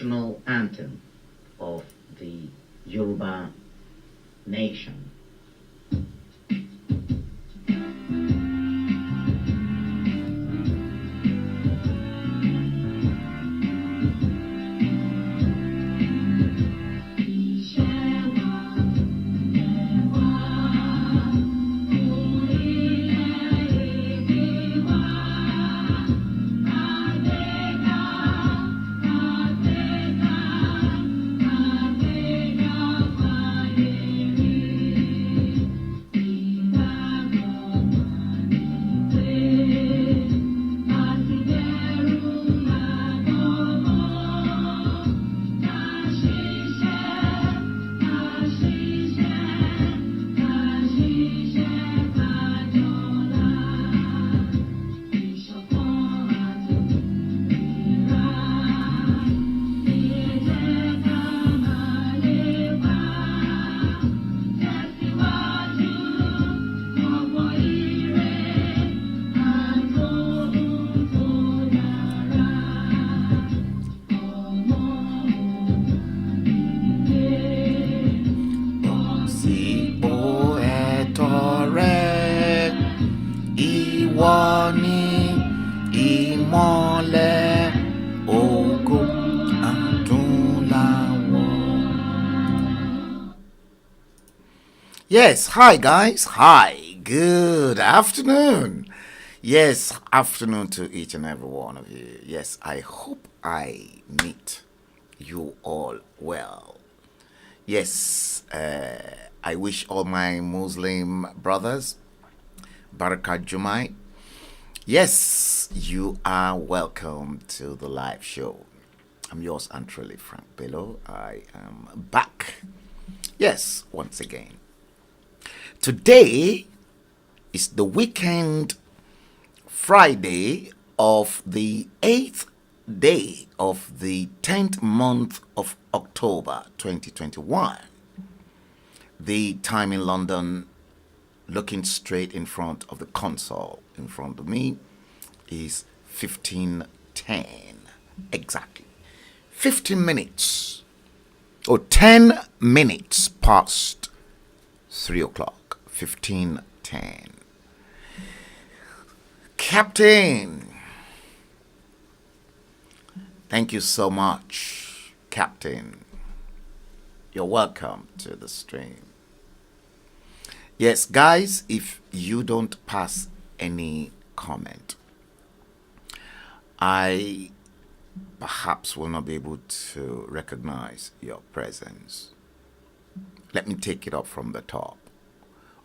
national anthem of the Yoruba nation. Yes, hi guys, hi, good afternoon. Yes, afternoon to each and every one of you. Yes, I hope I meet you all well. Yes, I wish all my Muslim brothers Barakat Jumai. Yes, you are welcome to the live show. I'm yours and truly, Frank Bello. I am back. Yes, once again. Today is the weekend Friday of the 8th day of the 10th month of October 2021. The time in London, looking straight in front of the console in front of me, is 15:10. Exactly. 15 minutes or 10 minutes past 3 o'clock. 15:10. Captain, thank you so much, Captain. You're welcome to the stream. Yes, guys, if you don't pass any comment, I perhaps will not be able to recognize your presence. Let me take it up from the top.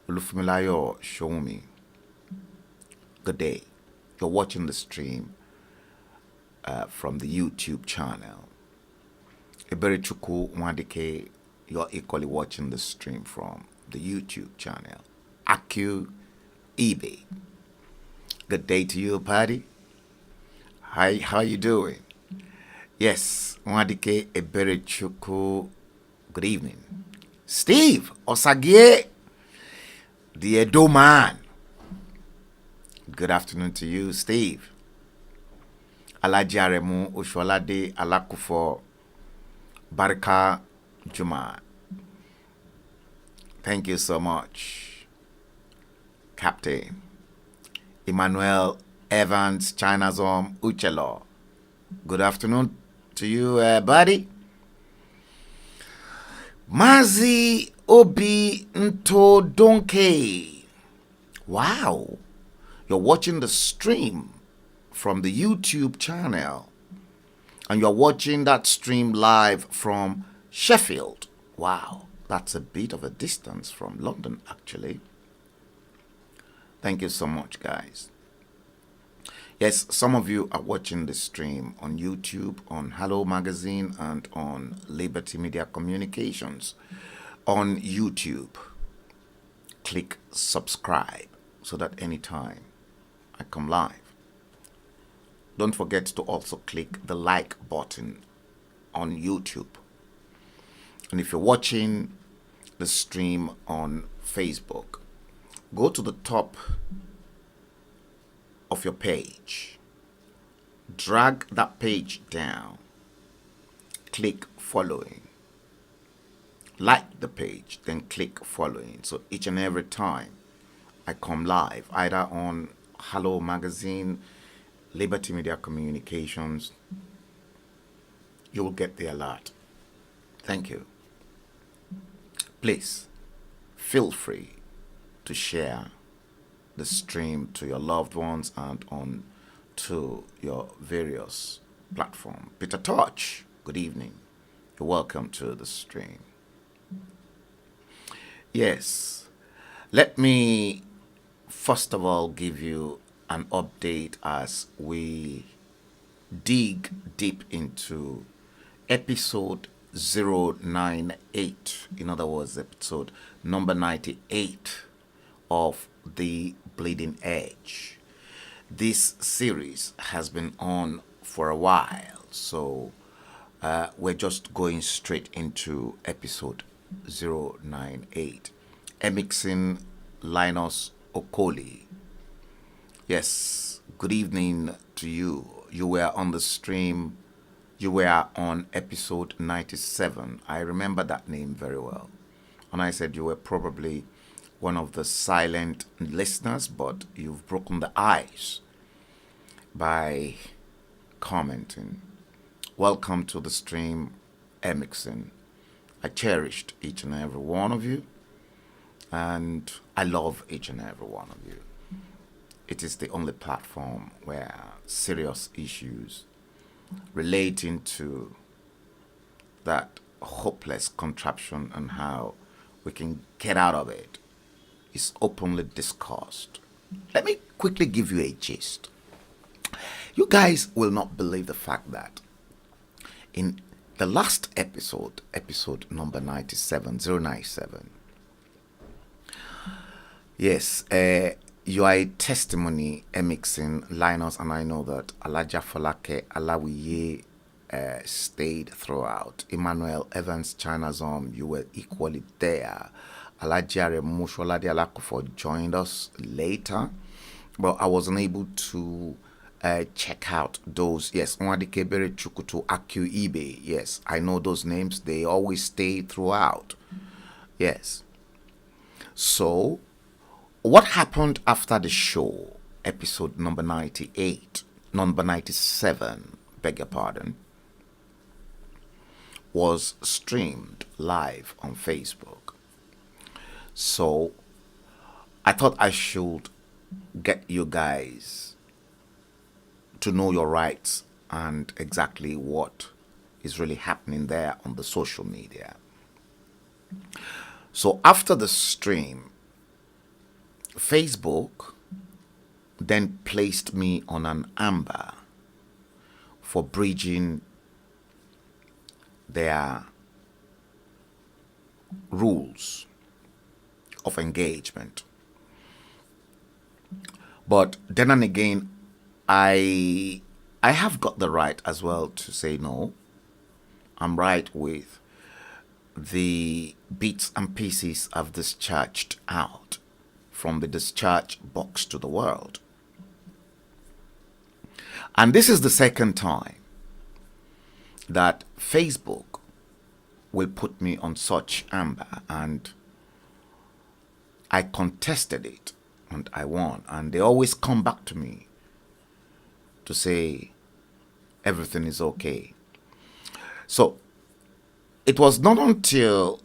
Olufumilayo Shomi, good day. You're watching the stream from the YouTube channel. Eberichuku Mwadike, you're equally watching the stream from the YouTube channel. Aku Ibe, good day to you, Paddy. Hi, how you doing? Yes, Mwadike Eberichuku, good evening. Steve Osagie, the Edo man. Good afternoon to you, Steve. Alaji Aremu Oshualade Alakufo Barika Juma. Thank you so much, Captain. Emmanuel Evans Chinazom Uchelo. Good afternoon to you, buddy. Mazi Obi Nto Donke. Wow. You're watching the stream from the YouTube channel. And you're watching that stream live from Sheffield. Wow. That's a bit of a distance from London, actually. Thank you so much, guys. Yes, some of you are watching the stream on YouTube, on HALLO Magazine, and on Liberty Media Communications. On YouTube, click subscribe so that anytime I come live. Don't forget to also click the like button on YouTube. And if you're watching the stream on Facebook, go to the top of your page, drag that page down, click following. Like the page, then click following. So each and every time I come live, either on HALLO Magazine, Liberty Media Communications, you will get the alert. Thank you. Please feel free to share the stream to your loved ones and on to your various platforms. Peter Touch, good evening. You're welcome to the stream. Yes, let me first of all give you an update as we dig deep into episode 098, in other words, episode number 98 of The Bleeding Edge. This series has been on for a while, so we're just going straight into episode 098. Emixin Linus Okoli. Yes, good evening to you. You were on the stream. You were on episode 97. I remember that name very well. And I said you were probably one of the silent listeners, but you've broken the ice by commenting. Welcome to the stream, Emixin. I cherished each and every one of you, and I love each and every one of you. It is the only platform where serious issues relating to that hopeless contraption and how we can get out of it is openly discussed. Let me quickly give you a gist. You guys will not believe the fact that in the last episode, episode number 97, 097, yes, you are a testimony, Emixin Linus, and I know that Alaja Falake Alawiye stayed throughout. Emmanuel Evans, China's you were equally there. Alajare Musholade Alakufo joined us later, but I wasn't able to check out those. Yes, Nwadikebere Chukutu Aku Ibe. Yes, I know those names. They always stay throughout. Yes. So, what happened after the show, episode number 98, number 97, beg your pardon, was streamed live on Facebook. So, I thought I should get you guys to know your rights and exactly what is really happening there on the social media. So after the stream, Facebook then placed me on an amber for breaching their rules of engagement. But then and again, I have got the right as well to say no. I'm right with the bits and pieces I've discharged out from the discharge box to the world. And this is the second time that Facebook will put me on such amber, and I contested it and I won. And they always come back to me to say everything is okay. So it was not until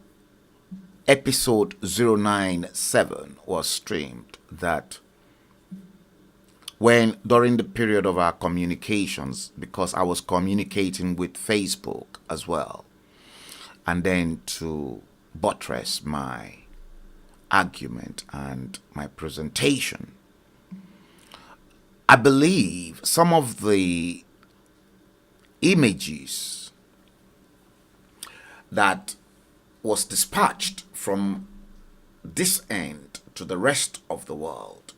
episode 097 was streamed that when during the period of our communications, because I was communicating with Facebook as well, and then to buttress my argument and my presentation, I believe some of the images that was dispatched from this end to the rest of the world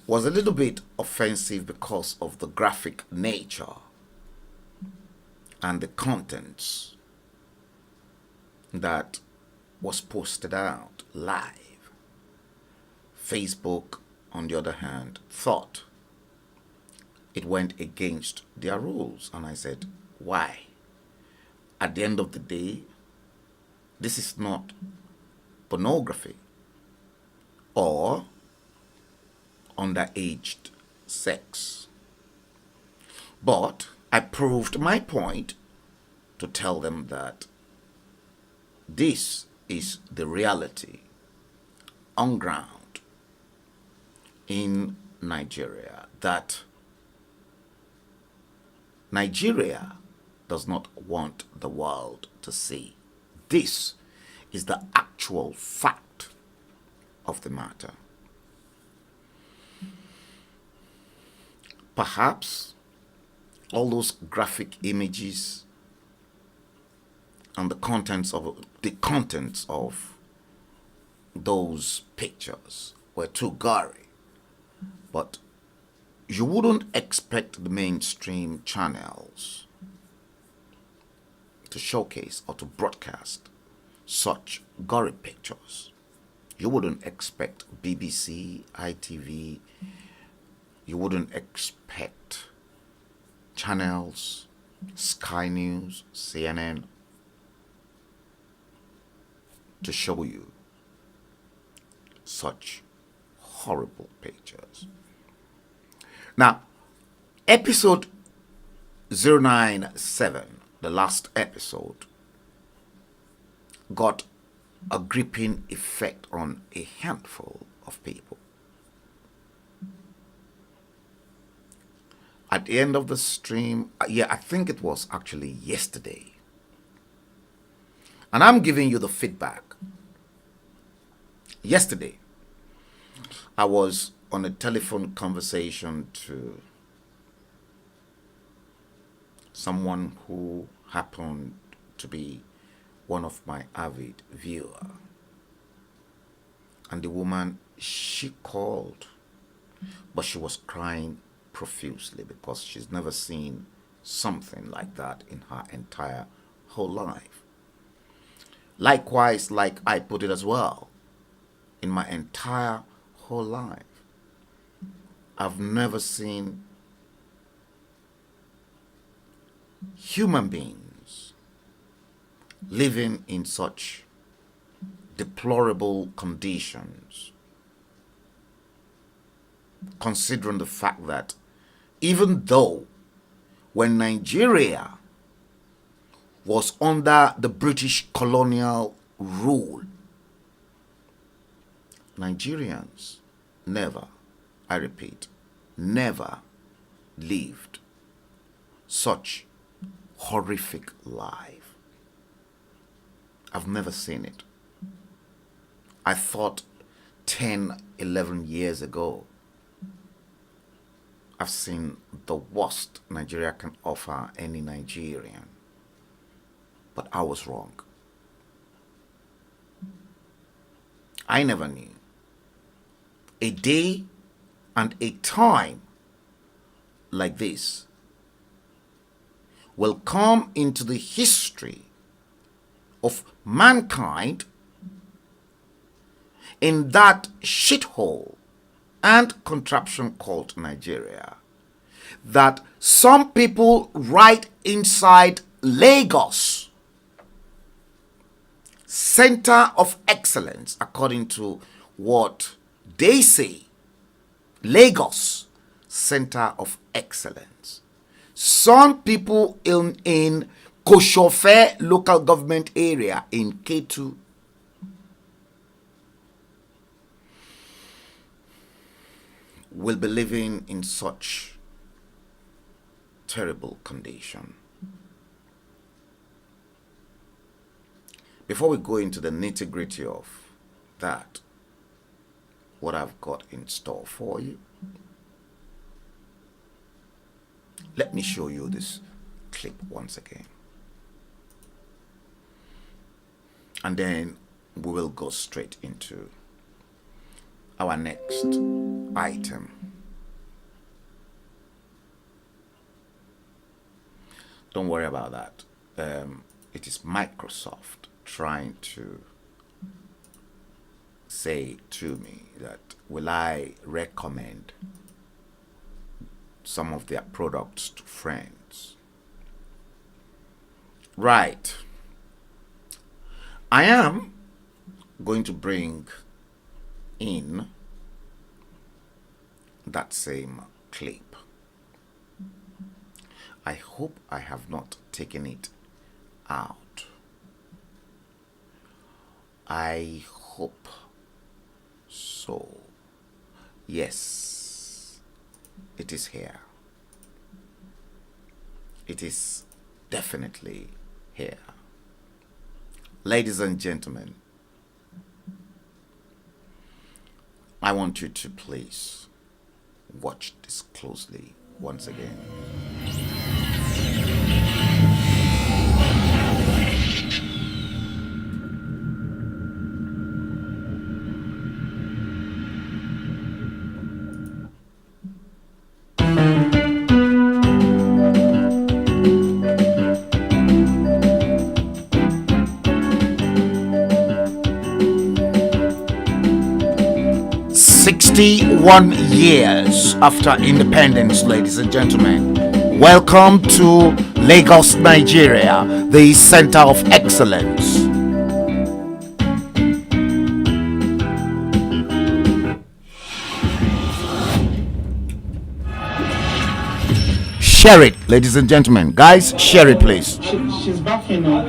was a little bit offensive because of the graphic nature and the contents that was posted out live. Facebook, on the other hand, thought it went against their rules. And I said, why? at the end of the day, this is not pornography or underaged sex. But I proved my point to tell them that this is the reality on ground in Nigeria, that Nigeria does not want the world to see. This is the actual fact of the matter. Perhaps all those graphic images and the contents of those pictures were too gory, but you wouldn't expect the mainstream channels to showcase or to broadcast such gory pictures. You wouldn't expect BBC, ITV, you wouldn't expect channels, Sky News, CNN, to show you such horrible pictures. Now, episode 097, the last episode, got a gripping effect on a handful of people. At the end of the stream, I think it was actually yesterday, and I'm giving you the feedback. Yesterday, I was on a telephone conversation to someone who happened to be one of my avid viewers. And the woman, she called, but she was crying profusely because she's never seen something like that in her entire whole life. Likewise, like I put it as well, in my entire whole life, I've never seen human beings living in such deplorable conditions, considering the fact that even though when Nigeria was under the British colonial rule, Nigerians never, I repeat, never lived such horrific life. I've never seen it. I thought 10, 11 years ago, I've seen the worst Nigeria can offer any Nigerian. But I was wrong. I never knew. A day and a time like this will come into the history of mankind in that shithole and contraption called Nigeria, that some people right inside Lagos, center of excellence, according to what they say, Lagos, center of excellence. Some people in Koshofe local government area in Ketu will be living in such terrible condition. Before we go into the nitty-gritty of that, what I've got in store for you, let me show you this clip once again. And then we will go straight into our next item. Don't worry about that. It is Microsoft trying to say to me that will I recommend some of their products to friends. Right. I am going to bring in that same clip. I hope I have not taken it out. I hope so. Yes, it is here. It is definitely here. Ladies and gentlemen, I want you to please watch this closely once again. 61 years after independence, ladies and gentlemen. Welcome to Lagos, Nigeria, the center of excellence. Share it, ladies and gentlemen. Guys, share it, please. She's backing up.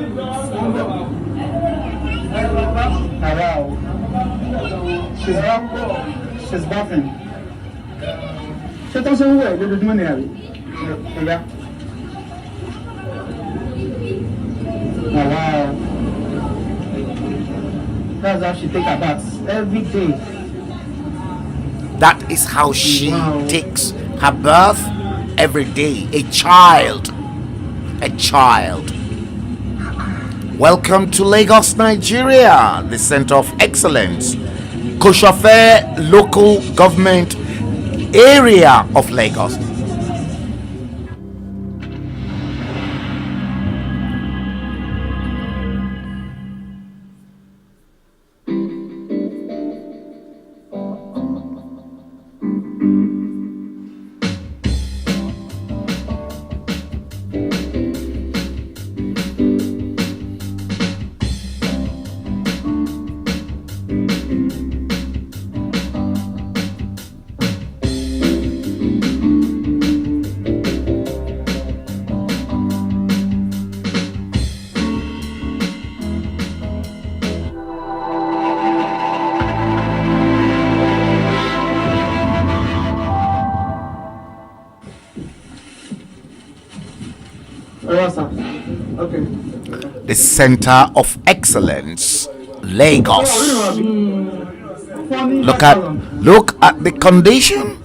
She's buffing. She doesn't wear the money. Yeah. Oh, wow. That's how she takes her baths every day. That is how she takes her bath every day. A child. A child. Welcome to Lagos, Nigeria, the center of excellence. Koshofe local government area of Lagos. Okay. The center of excellence, Lagos. Look at the condition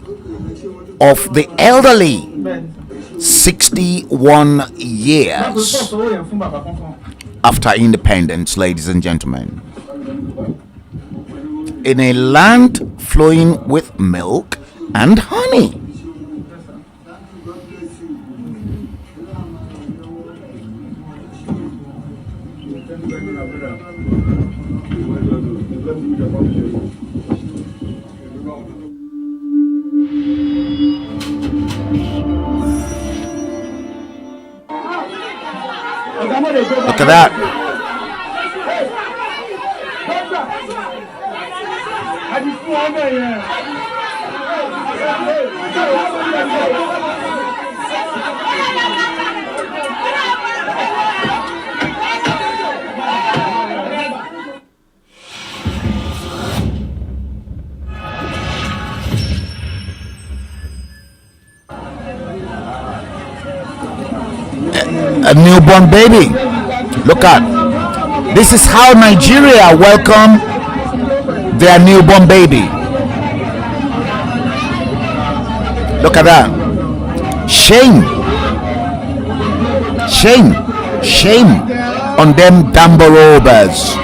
of the elderly. 61 years after independence, ladies and gentlemen. In a land flowing with milk and honey. Look at that. A newborn baby. Look at. This is how Nigeria welcome their newborn baby. Look at that. Shame. Shame. Shame on them Dambo robbers.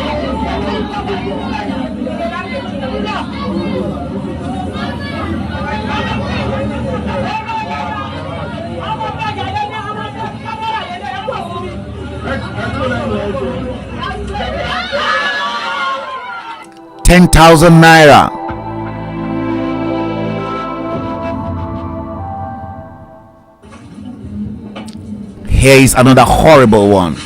₦10,000. Here is another horrible one.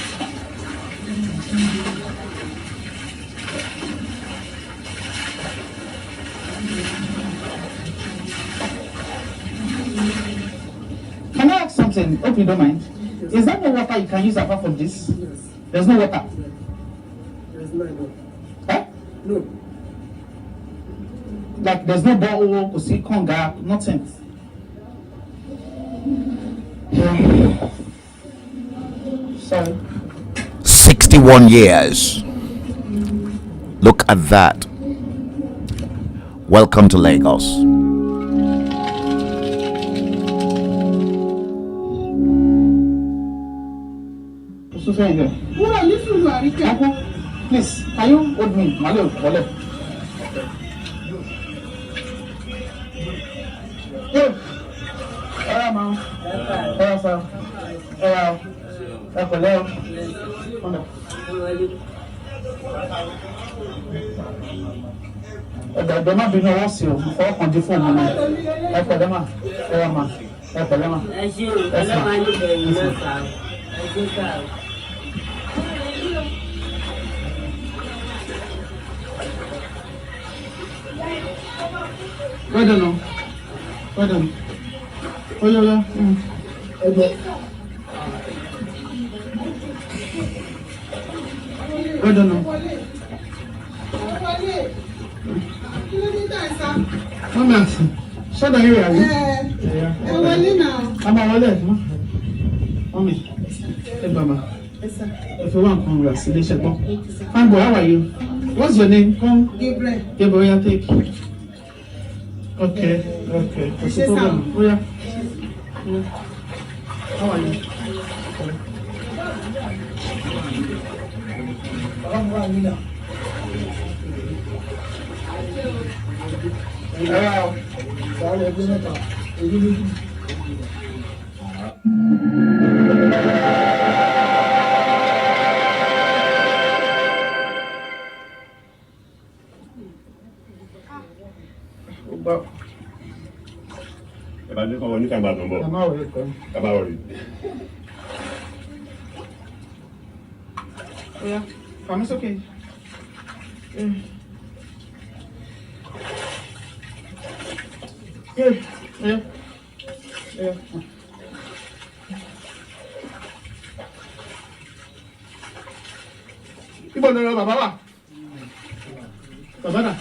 something. Hope you don't mind. Is there no water you can use apart from this? There's no water. There's no. Huh? No. Like there's no bottle, kusi, konga, nothing. Yeah. Sorry. 61 years. Look at that. Welcome to Lagos. Uncle, please, can you hold me? Malo, Malo. Hey, hello, ma'am. Hello, sir. Hello. Hello. Ẹ̀dọ̀ má bínú ọwọ́ sí o, fọwọ́ kan dé fóònù mi. Ẹ pẹ̀lẹ́ mà, ẹ wà mà, ẹ pẹ̀lẹ́ mà. Ẹ ṣe o, ọlọ́wà ní ẹ̀yìn náà sá. Ẹ ṣe sá o. Well done, no. Well done. Oh, yeah. Okay. Well done, no. Mama, shut the area. Yeah. I'm all there. Mommy. Hey, Mama. If you want, congratulations. Fine boy, how are you? What's your name? Come. Gabriel, yeah, take. Okay. What's the problem? Oh, yeah. How are you? Yeah, it's okay. Yeah. Ibo lọ bàbá wa. Bàbá náà.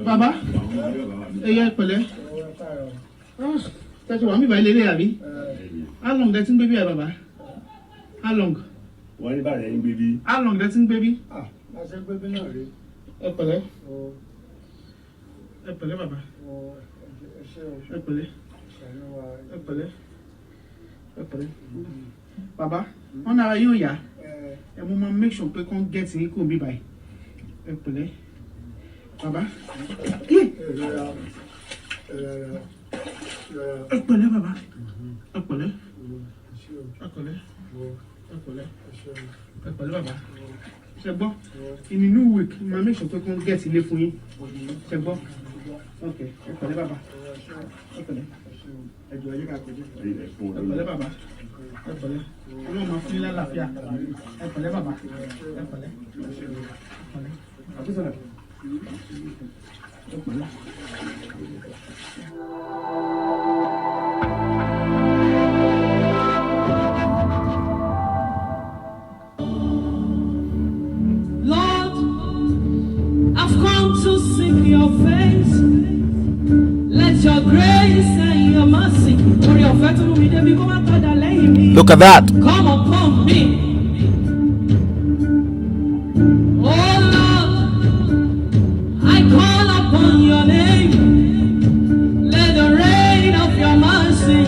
Bàbá. Ẹyẹ pẹ̀lẹ́. Tẹ́tí wà mí bá ilé ilé àbí? How long that thing baby, Baba? How long? Wọ́n ní bàjẹ́ ń gbébí. How long that thing baby? Àṣẹ gbébí náà rí. Ẹ pẹ̀lẹ́. Ẹ pẹ̀lẹ́ bàbá. Ẹ pẹ̀lẹ́. Ẹ pẹ̀lẹ́. Ẹ pẹ̀lẹ́. Bàbá, wọ́n nára yóò yá. Ẹ mú ma make sure pé kán get yín kò bí báyìí. Ẹ pẹ̀lẹ́. Bàbá. Ẹ pẹ̀lẹ́ bàbá. Ẹ pẹ̀lẹ́. Ẹ pẹ̀lẹ́. Ẹ pẹ̀lẹ́. Ẹ pẹ̀lẹ́ bàbá. Ṣé gbọ́? In a new week, ma make sure pé kán get ilé fún yín. Ṣé gbọ́? Okay. Ẹ pẹ̀lẹ́ bàbá. Ẹ pẹ̀lẹ́. Ẹ jọ̀ọ́ ẹ jẹ́ ká kojú. Ẹ pẹ̀lẹ́ bàbá. Ẹ pẹ̀lẹ́. Ọlọ́run máa fún yín lálàáfíà. Ẹ pẹ̀lẹ́ bàbá. Ẹ pẹ̀lẹ́. Ẹ pẹ̀lẹ́. Lord, I've come to seek your face. Let your grace and your mercy. Look at that. Come upon me. Oh Lord, I call upon your name. Let the rain of your mercy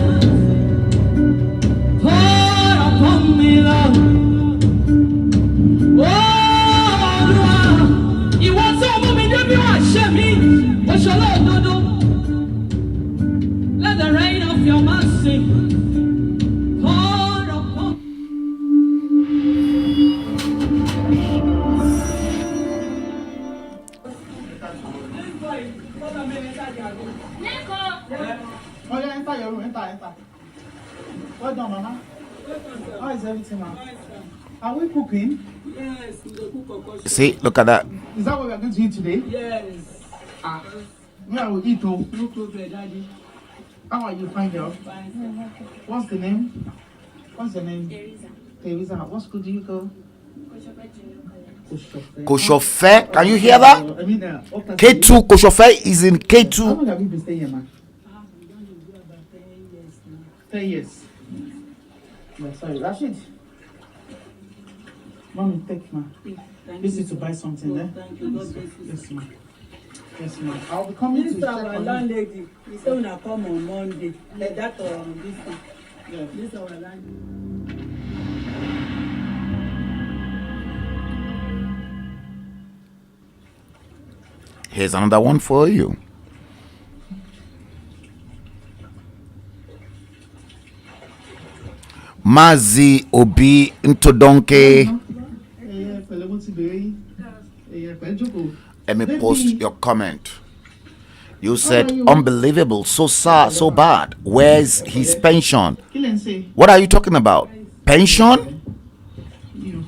pour upon me, Lord. Oh Lord, you want some of me to be watching me. What shall I do? Let the rain of your mercy pour upon me. Oh yeah, enter your room, enter. Well done, Mama. How is everything, Mama? Are we cooking? Yes, we go cook okosho. See, look at that. Is that what we are going to eat today? Yes. Yeah, I will eat. Oh, No problem, Daddy. how are you? Fine, girl. Fine. What's the name? What's the name? Teresa. What school do you go? Koshofe, can you hear that? I mean, K2, Koshofe is in How K2. long have you been staying here, man? We don't do about 10 years now. 10 years. Yeah, sorry, Rashid. Mommy, take ma. Thank This you. is to buy something, eh? Thank you. God bless you. Yes, ma. Yes, ma. I'll be coming This to is check our on you. landlady. He said when I come on Monday. Like that on this thing. Yeah. This is our landlady. Here's another one for you. Mazi Obi Ntodonke. Let me post your comment. You said unbelievable, so sad, so bad. Where's his pension? What are you talking about? Pension?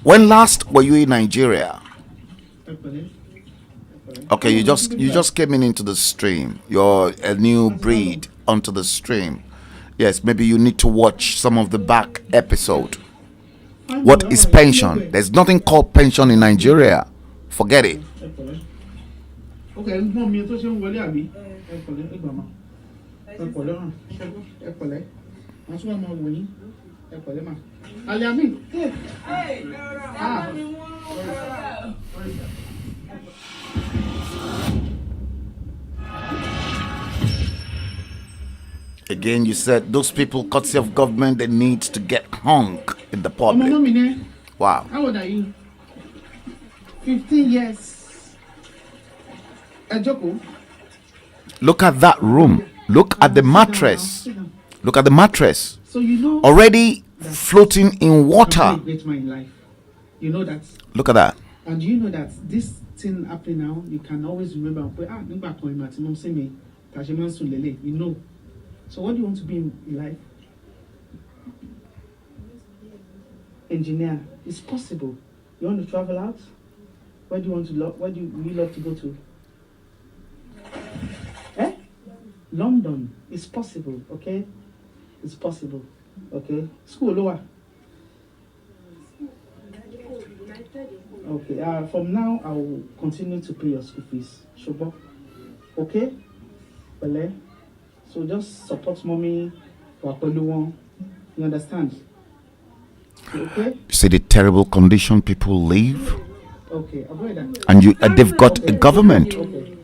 When last were you in Nigeria? Okay, you just came into the stream. You're a new breed onto the stream. Yes, maybe you need to watch some of the back episode. What is pension? There's nothing called pension in Nigeria. Forget it. Okay, mommy, tó ṣe ń wọlé àbí? Ẹ pẹ̀lẹ́, ẹ gbà má. Ẹ pẹ̀lẹ́ hàn. Ẹ pẹ̀lẹ́. Màá tún wá máa wò yín. Ẹ pẹ̀lẹ́ mà. Alẹ́ àmì. Again, you said those people, courtesy of government, they need to get hung in the public. Wow. How old are you? 15 years. Look at that room. Look at the mattress. Look at the mattress. So you know already floating in water. I'm a great man in life. You know that. Look at that. And you know that this thing happening now, you can always remember. You know. So what do you want to be in life? Engineer. It's possible. You want to travel out? Where do you want to where do you love to go to? Eh? London. It's possible, okay? It's possible. Okay? School lower. Okay, from now I will continue to pay your school fees. Shobo. Okay? Bele. So just support mommy. You understand? Okay? You see the terrible condition people live? Okay, I'll go that. And they've got a government. Okay.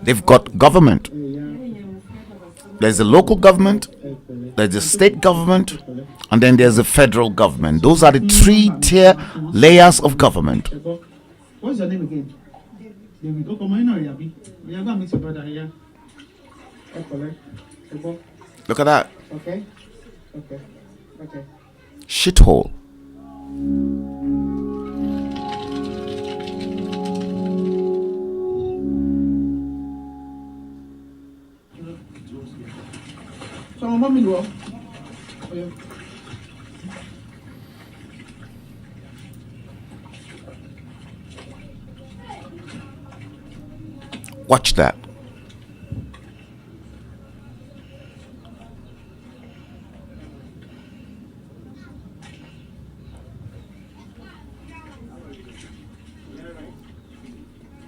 They've got government. There's a local government, there's a state government, and then there's a federal government. Those are the 3-tier layers of government. What's your name again? David. Oh, come on, Yabi. We are going to meet your brother here. Look at that. Okay. Shithole. So, my mommy, oh, yeah. Watch that.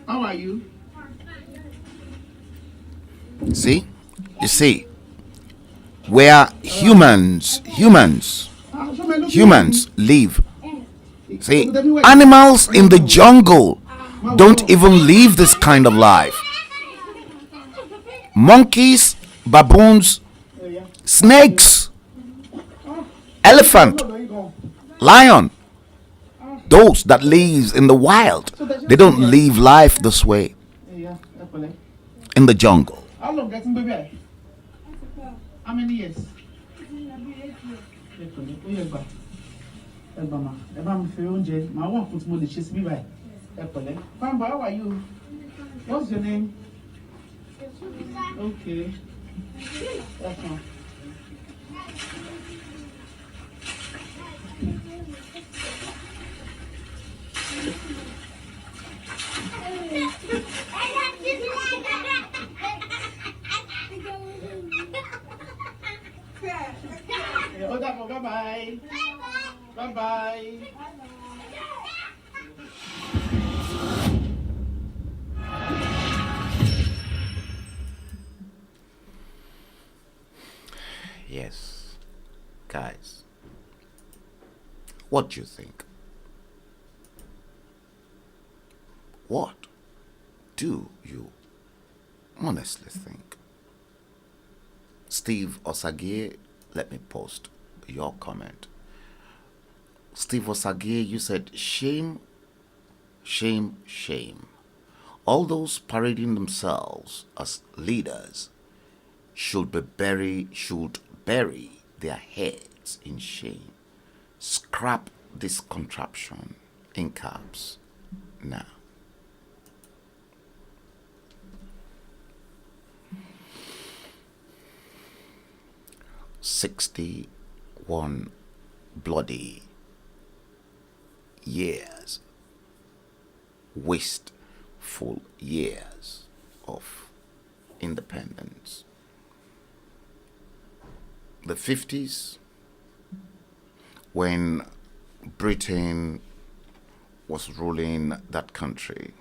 How are you? See? You see? Where humans live. See, animals in the jungle don't even live this kind of life. Monkeys, baboons, snakes, elephant, lion, those that live in the wild, they don't live life this way in the jungle. How long getting baby? How many years? How are you? What's your name? Okay. That's fine. Bye-bye. Yes, guys, what do you think? What do you honestly think? Steve Osagie, let me post your comment. Steve Osagie, you said shame, shame, shame. All those parading themselves as leaders should bury their heads in shame. Scrap this contraption in caps now. "61 bloody years, wasteful years of independence." The 50s, when Britain was ruling that country,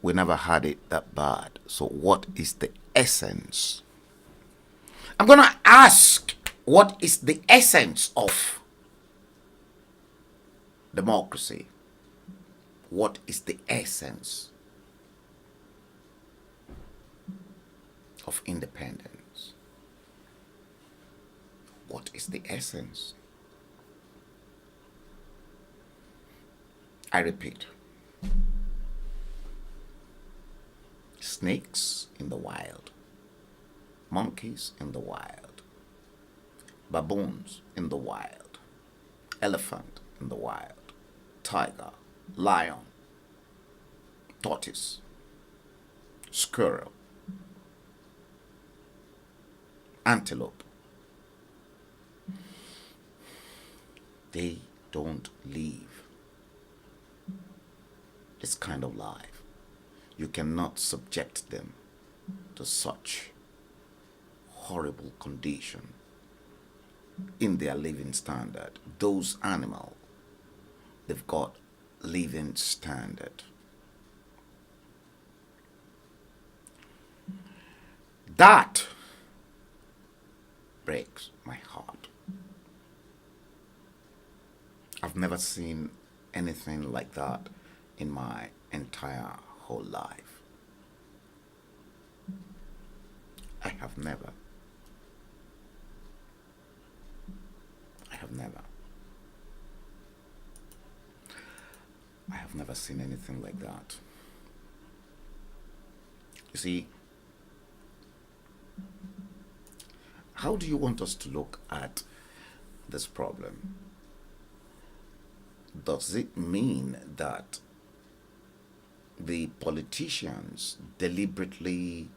we never had it that bad. So what is the essence? I'm going to ask, what is the essence of democracy? What is the essence of independence? What is the essence? I repeat, snakes in the wild, monkeys in the wild, baboons in the wild, elephant in the wild, tiger, lion, tortoise, squirrel, antelope. They don't live this kind of life. You cannot subject them to such horrible condition in their living standard. Those animals, they've got living standard. That breaks my heart. I've never seen anything like that in my entire whole life. I have never. I have never seen anything like that. You see, how do you want us to look at this problem? Does it mean that the politicians deliberately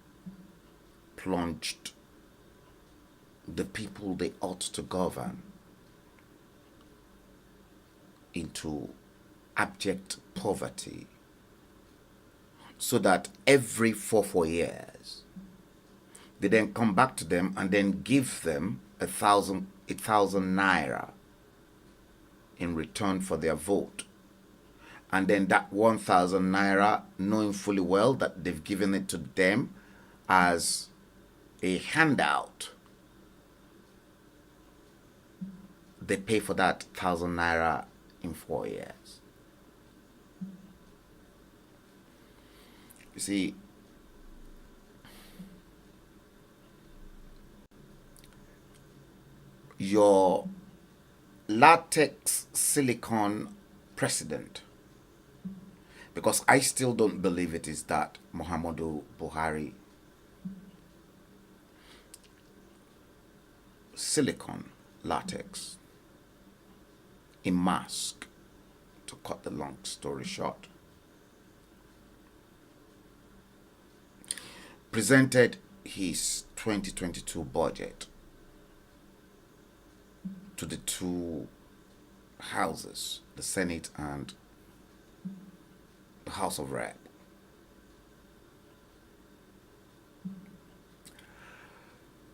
plunged the people they ought to govern into abject poverty, so that every 4 years they then come back to them and then give them 1,000 naira in return for their vote? And then that 1,000 naira, knowing fully well that they've given it to them as a handout, they pay for that 1,000 naira in 4 years. You see, your latex silicone president, because I still don't believe it is that Muhammadu Buhari, silicone latex in mask, to cut the long story short, presented his 2022 budget to the two houses, the Senate and the House of Rep.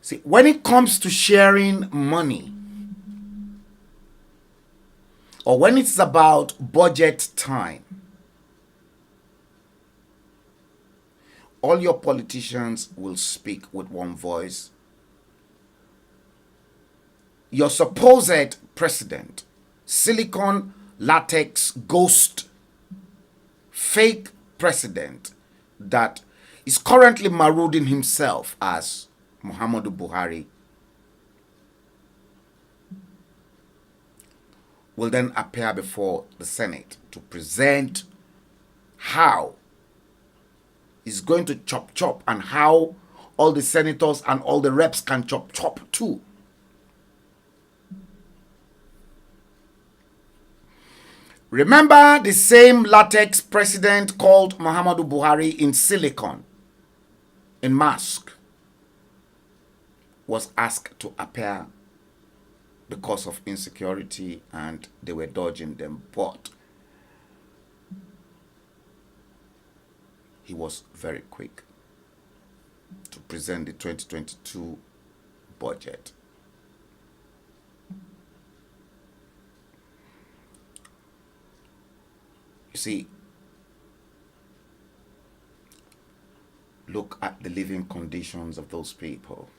See, when it comes to sharing money, or when it's about budget time, all your politicians will speak with one voice. Your supposed president, silicon latex ghost, fake president that is currently marauding himself as Muhammadu Buhari, will then appear before the Senate to present how he's going to chop and how all the senators and all the reps can chop too. Remember the same latex president called Muhammadu Buhari in silicon, in mask, was asked to appear because of insecurity and they were dodging them, but he was very quick to present the 2022 budget. You see, look at the living conditions of those people.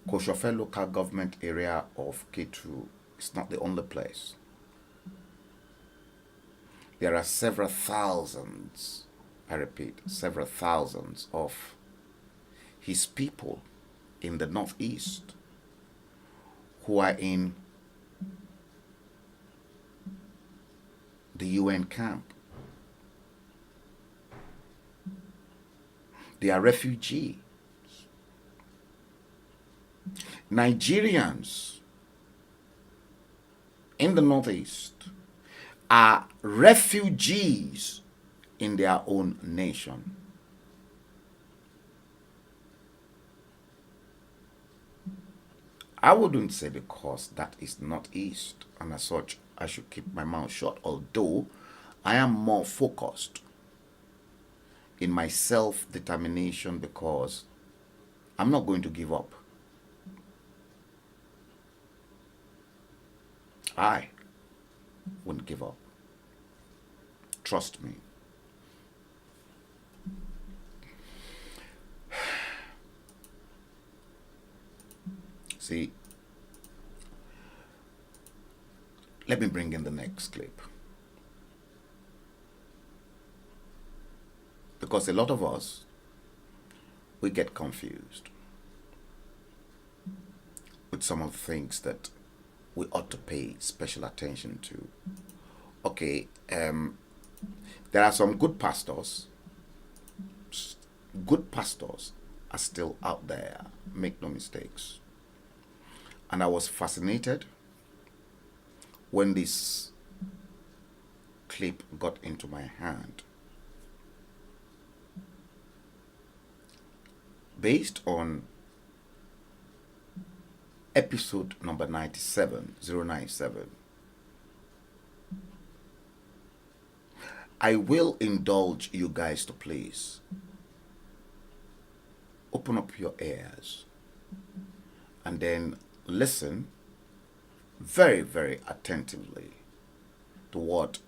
Koshofe local government area of K2 is not the only place. There are several thousands, I repeat, several thousands of his people in the northeast who are in the UN camp. They are refugees. Nigerians in the northeast are refugees in their own nation. I wouldn't say because that is not east, and as such I should keep my mouth shut, although I am more focused in my self-determination because I'm not going to give up. I wouldn't give up. Trust me. See, let me bring in the next clip. Because a lot of us, we get confused with some of the things that we ought to pay special attention to. Okay, there are some good pastors. Good pastors are still out there, make no mistakes. And I was fascinated when this clip got into my hand. Based on episode number 097, I will indulge you guys to please open up your ears and then listen very, very attentively to what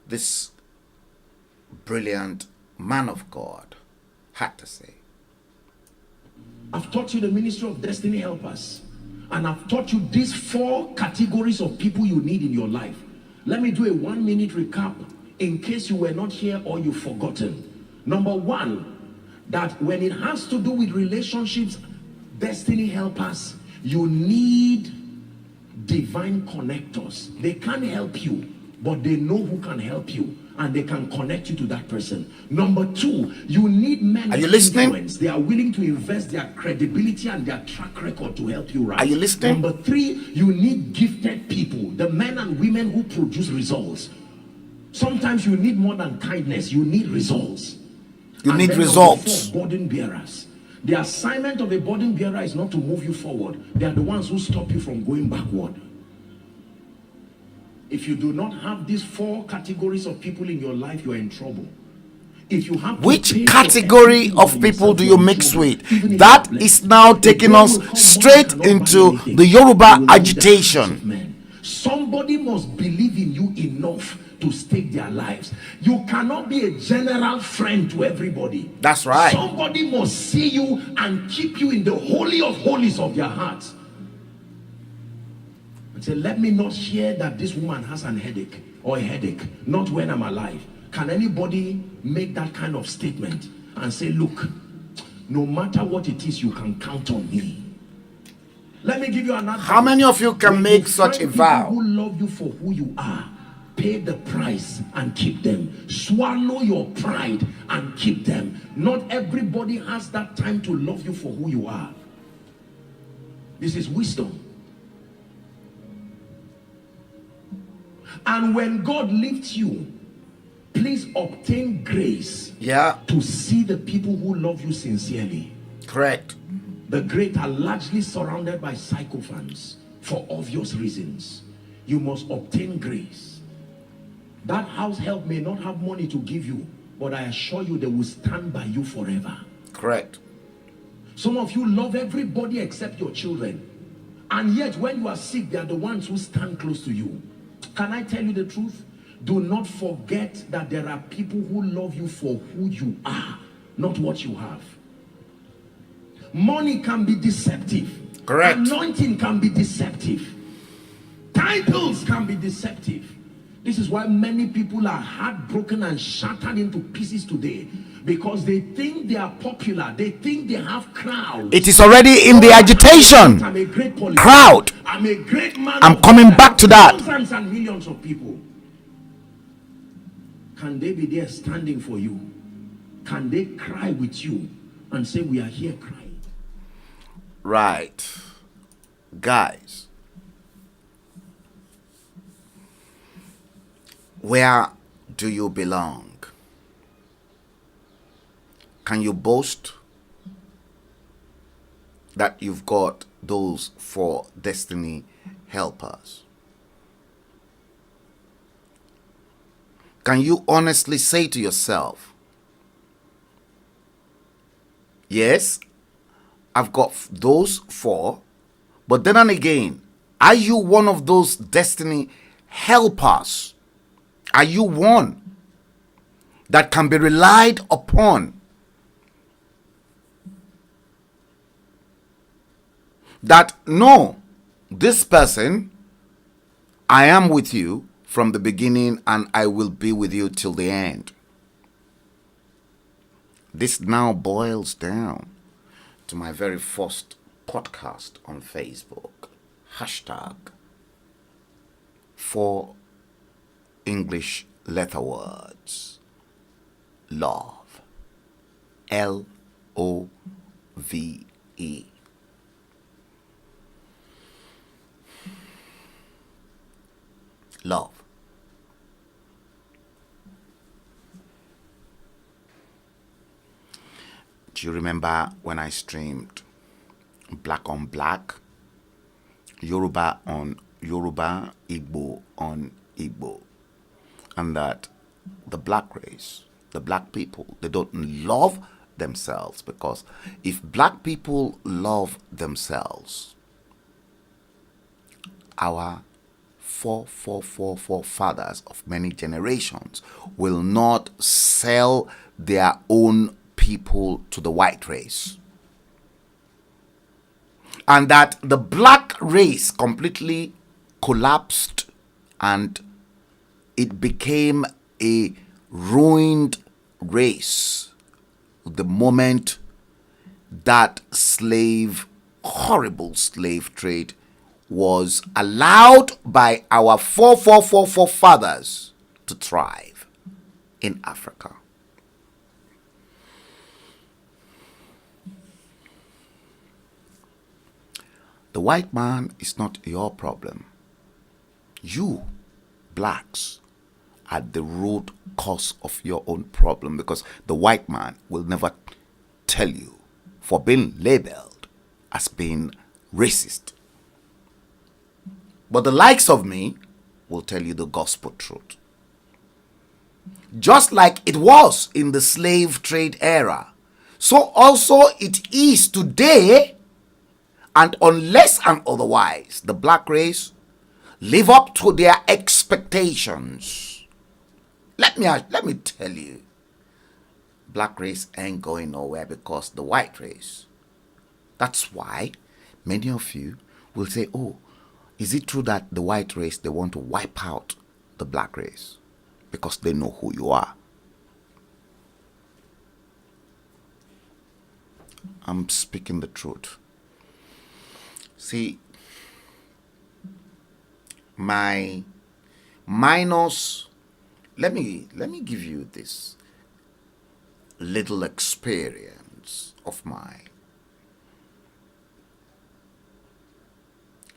this brilliant man of God had to say. I've taught you the ministry of destiny helpers, and I've taught you these 4 categories of people you need in your life. Let me do a 1-minute recap in case you were not here or you've forgotten. Number 1, that when it has to do with relationships, destiny helpers, you need divine connectors. They can't help you, but they know who can help you, and they can connect you to that person. Number 2, you need men Are you of listening? influence. They are willing to invest their credibility and their track record to help you rise. Are you listening? Number 3, you need gifted people, the men and women who produce results. Sometimes you need more than kindness, you need results. You And need then results. number 4, burden bearers. The assignment of a burden bearer is not to move you forward. They are the ones who stop you from going backward. If you do not have these 4 categories of people in your life, you are in trouble. If you have to Which pay for category everything of by people yourself do or you your mix children, with? even if That you are is blessed, now the taking day us will come, money straight cannot buy into anything. the You Yoruba will lead the hearts agitation. of men. Somebody must believe in you enough to stake their lives. You cannot be a general friend to everybody. That's right. Somebody must see you and keep you in the holy of holies of their hearts. And say, let me not hear that this woman has an headache or a headache, not when I'm alive. Can anybody make that kind of statement and say, look, no matter what it is, you can count on me? Let me give you another. How many of you can make such a vow? People who love you for who you are, pay the price and keep them. Swallow your pride and keep them. Not everybody has that time to love you for who you are. This is wisdom. And when God lifts you, please obtain grace to see the people who love you sincerely. Correct. The great are largely surrounded by sycophants for obvious reasons. You must obtain grace. That house help may not have money to give you, but I assure you they will stand by you forever. Correct. Some of you love everybody except your children, and yet when you are sick, they are the ones who stand close to you. Can I tell you the truth? Do not forget that there are people who love you for who you are, not what you have. Money can be deceptive. Correct. Anointing can be deceptive. Titles can be deceptive. This is why many people are heartbroken and shattered into pieces today, because they think they are popular. They think they have crowds. It is already in the agitation. I'm a great politician. Crowd. I'm a great man. I'm coming back to that. Thousands and millions of people. Can they be there standing for you? Can they cry with you and say, we are here crying? Right. Guys, where do you belong? Can you boast that you've got those 4 destiny helpers? Can you honestly say to yourself, yes, I've got those 4, but then and again, are you one of those destiny helpers? Are you one that can be relied upon? That, no, this person, I am with you from the beginning and I will be with you till the end. This now boils down to my very first podcast on Facebook. Hashtag 4 English letter words. Love. Love. Love. Do you remember when I streamed Black on Black, Yoruba on Yoruba, Igbo on Igbo, and that the black race, the black people, they don't love themselves? Because if black people love themselves, our forefathers of many generations will not sell their own people to the white race, and that the black race completely collapsed and it became a ruined race the moment that horrible slave trade was allowed by our forefathers to thrive in Africa. The white man is not your problem. You, blacks, are the root cause of your own problem, because the white man will never tell you for being labeled as being racist. But the likes of me will tell you the gospel truth. Just like it was in the slave trade era, so also it is today, and unless and otherwise the black race live up to their expectations, let me tell you, black race ain't going nowhere because the white race. That's why many of you will say, oh, is it true that the white race, they want to wipe out the black race because they know who you are? I'm speaking the truth. See, my minus, let me give you this little experience of mine.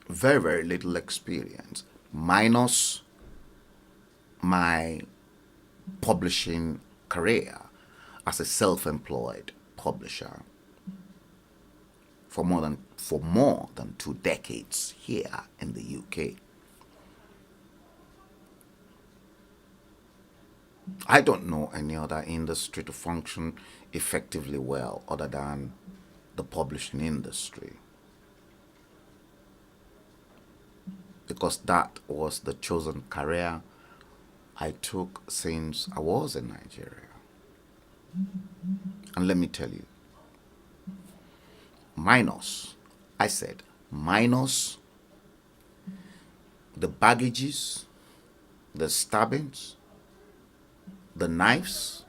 Very, very little experience, minus my publishing career as a self-employed publisher for more than 2 decades here in the UK. I don't know any other industry to function effectively well other than the publishing industry, because that was the chosen career I took since I was in Nigeria. And let me tell you, minus the baggages, the stabbings, the knives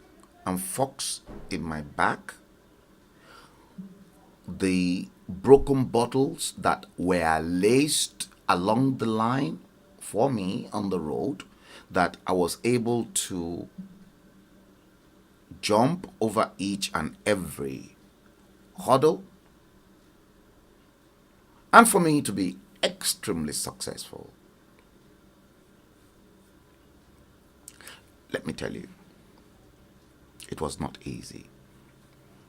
and forks in my back, the broken bottles that were laced along the line for me on the road, that I was able to jump over each and every hurdle, and for me to be extremely successful. Let me tell you, it was not easy.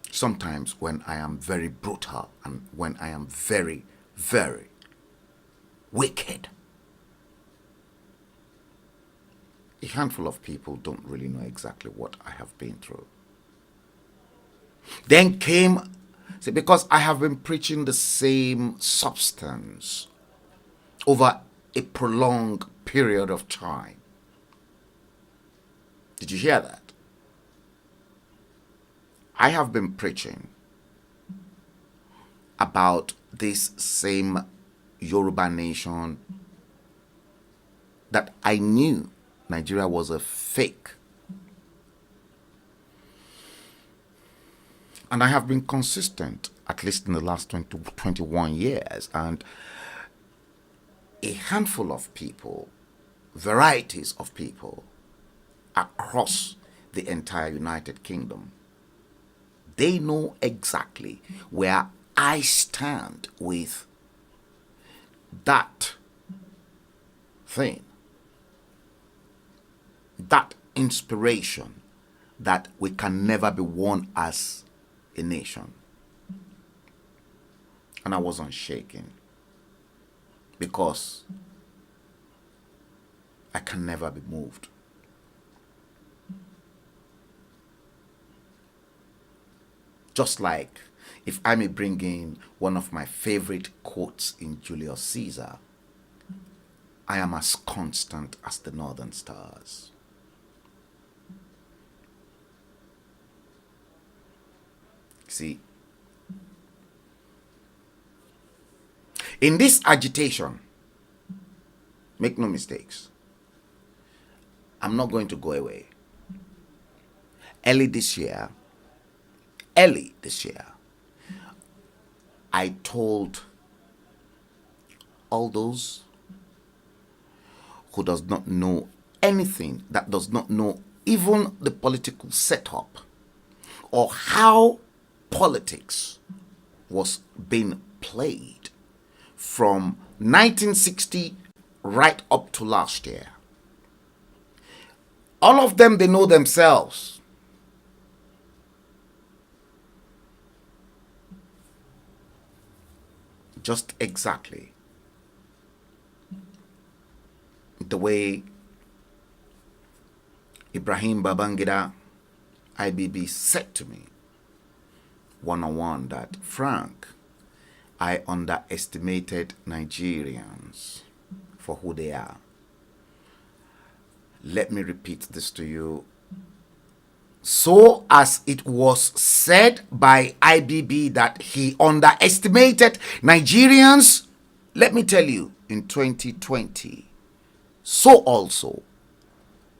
Sometimes when I am very brutal and when I am very, very wicked, a handful of people don't really know exactly what I have been through. Then came, see, because I have been preaching the same substance over a prolonged period of time. Did you hear that? I have been preaching about this same Yoruba nation, that I knew Nigeria was a fake. And I have been consistent, at least in the last 21 years. And a handful of people, varieties of people across the entire United Kingdom, they know exactly where I stand with that thing, that inspiration that we can never be one as a nation. And I wasn't shaking, because I can never be moved. Just like, if I may bring in one of my favorite quotes in Julius Caesar, I am as constant as the northern stars. See, in this agitation, make no mistakes, I'm not going to go away. Early this year, I told all those who does not know anything, that does not know even the political setup or how politics was being played from 1960 right up to last year. All of them, they know themselves. Just exactly the way Ibrahim Babangida, IBB, said to me one-on-one that, Frank, I underestimated Nigerians for who they are. Let me repeat this to you. So as it was said by IBB that he underestimated Nigerians, let me tell you, in 2020, so also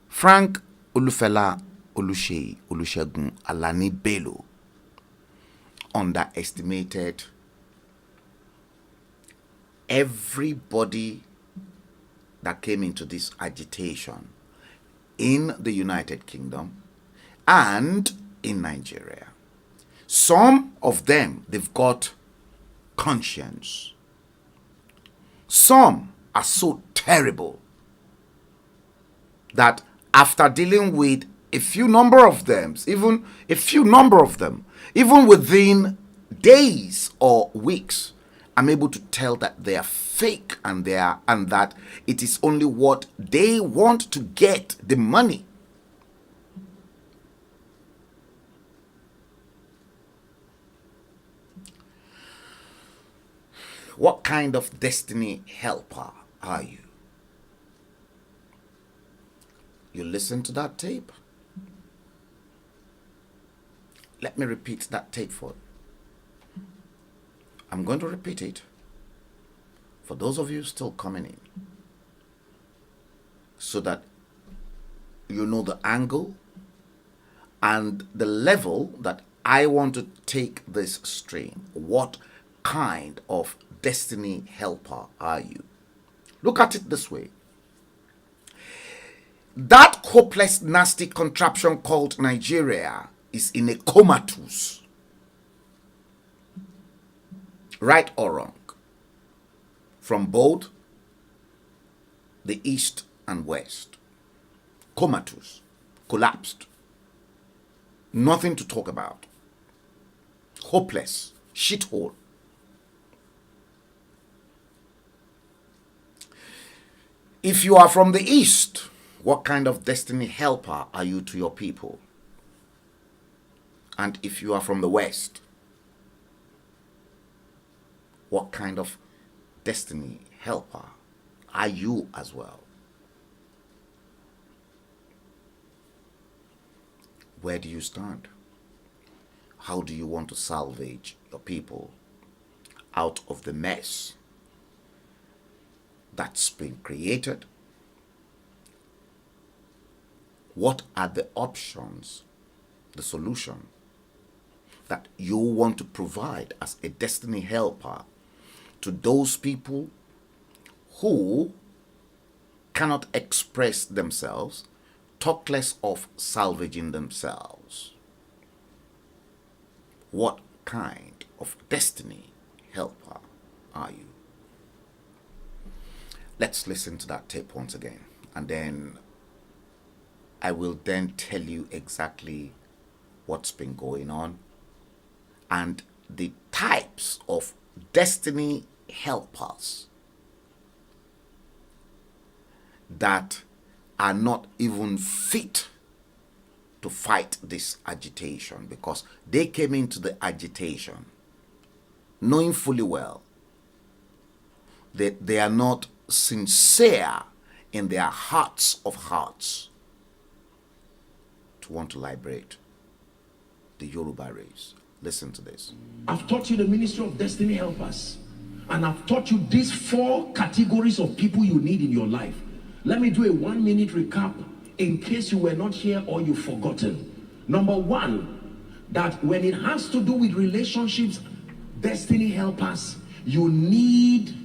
Frank Olufela Olusegun Alani Bello underestimated everybody that came into this agitation in the United Kingdom and in Nigeria. Some of them, they've got conscience. Some are so terrible that after dealing with a few number of them, even within days or weeks, I'm able to tell that they are fake and that it is only what they want to get the money. What kind of destiny helper are you? You listen to that tape? Let me repeat that tape for you. I'm going to repeat it for those of you still coming in, so that you know the angle and the level that I want to take this stream. What kind of destiny helper are you? Look at it this way. That hopeless, nasty contraption called Nigeria is in a comatose. Right or wrong? From both the east and west. Comatose. Collapsed. Nothing to talk about. Hopeless. Shithole. If you are from the east, what kind of destiny helper are you to your people? And if you are from the west, what kind of destiny helper are you as well? Where do you stand? How do you want to salvage your people out of the mess that's been created? What are the options, the solution that you want to provide as a destiny helper to those people who cannot express themselves, talk less of salvaging themselves? What kind of destiny helper are you? Let's listen to that tape once again, and then I will then tell you exactly what's been going on and the types of destiny helpers that are not even fit to fight this agitation, because they came into the agitation knowing fully well that they are not sincere in their hearts of hearts to want to liberate the Yoruba race. Listen to this. I've taught you the ministry of destiny helpers, and I've taught you these 4 categories of people you need in your life. Let me do a 1-minute recap in case you were not here or you've forgotten. Number 1, that when it has to do with relationships, destiny helpers, you need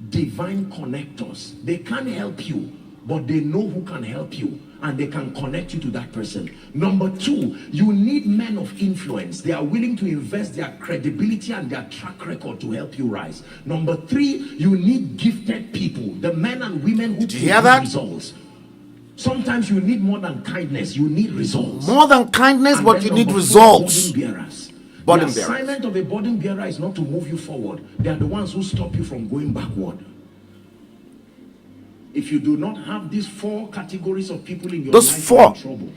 divine connectors. They can't help you, but they know who can help you, and they can connect you to that person. Number 2, you need men of influence. They are willing to invest their credibility and their track record to help you rise. Number 3, you need gifted people, the men and women who produce results. Sometimes you need more than kindness, you need results. More than kindness, And but then you need number 4, results. burden bearers. Burden The bearers. assignment of a burden bearer is not to move you forward. They are the ones who stop you from going backward. If you do not have these 4 categories of people in your Those life, 4. you're in trouble.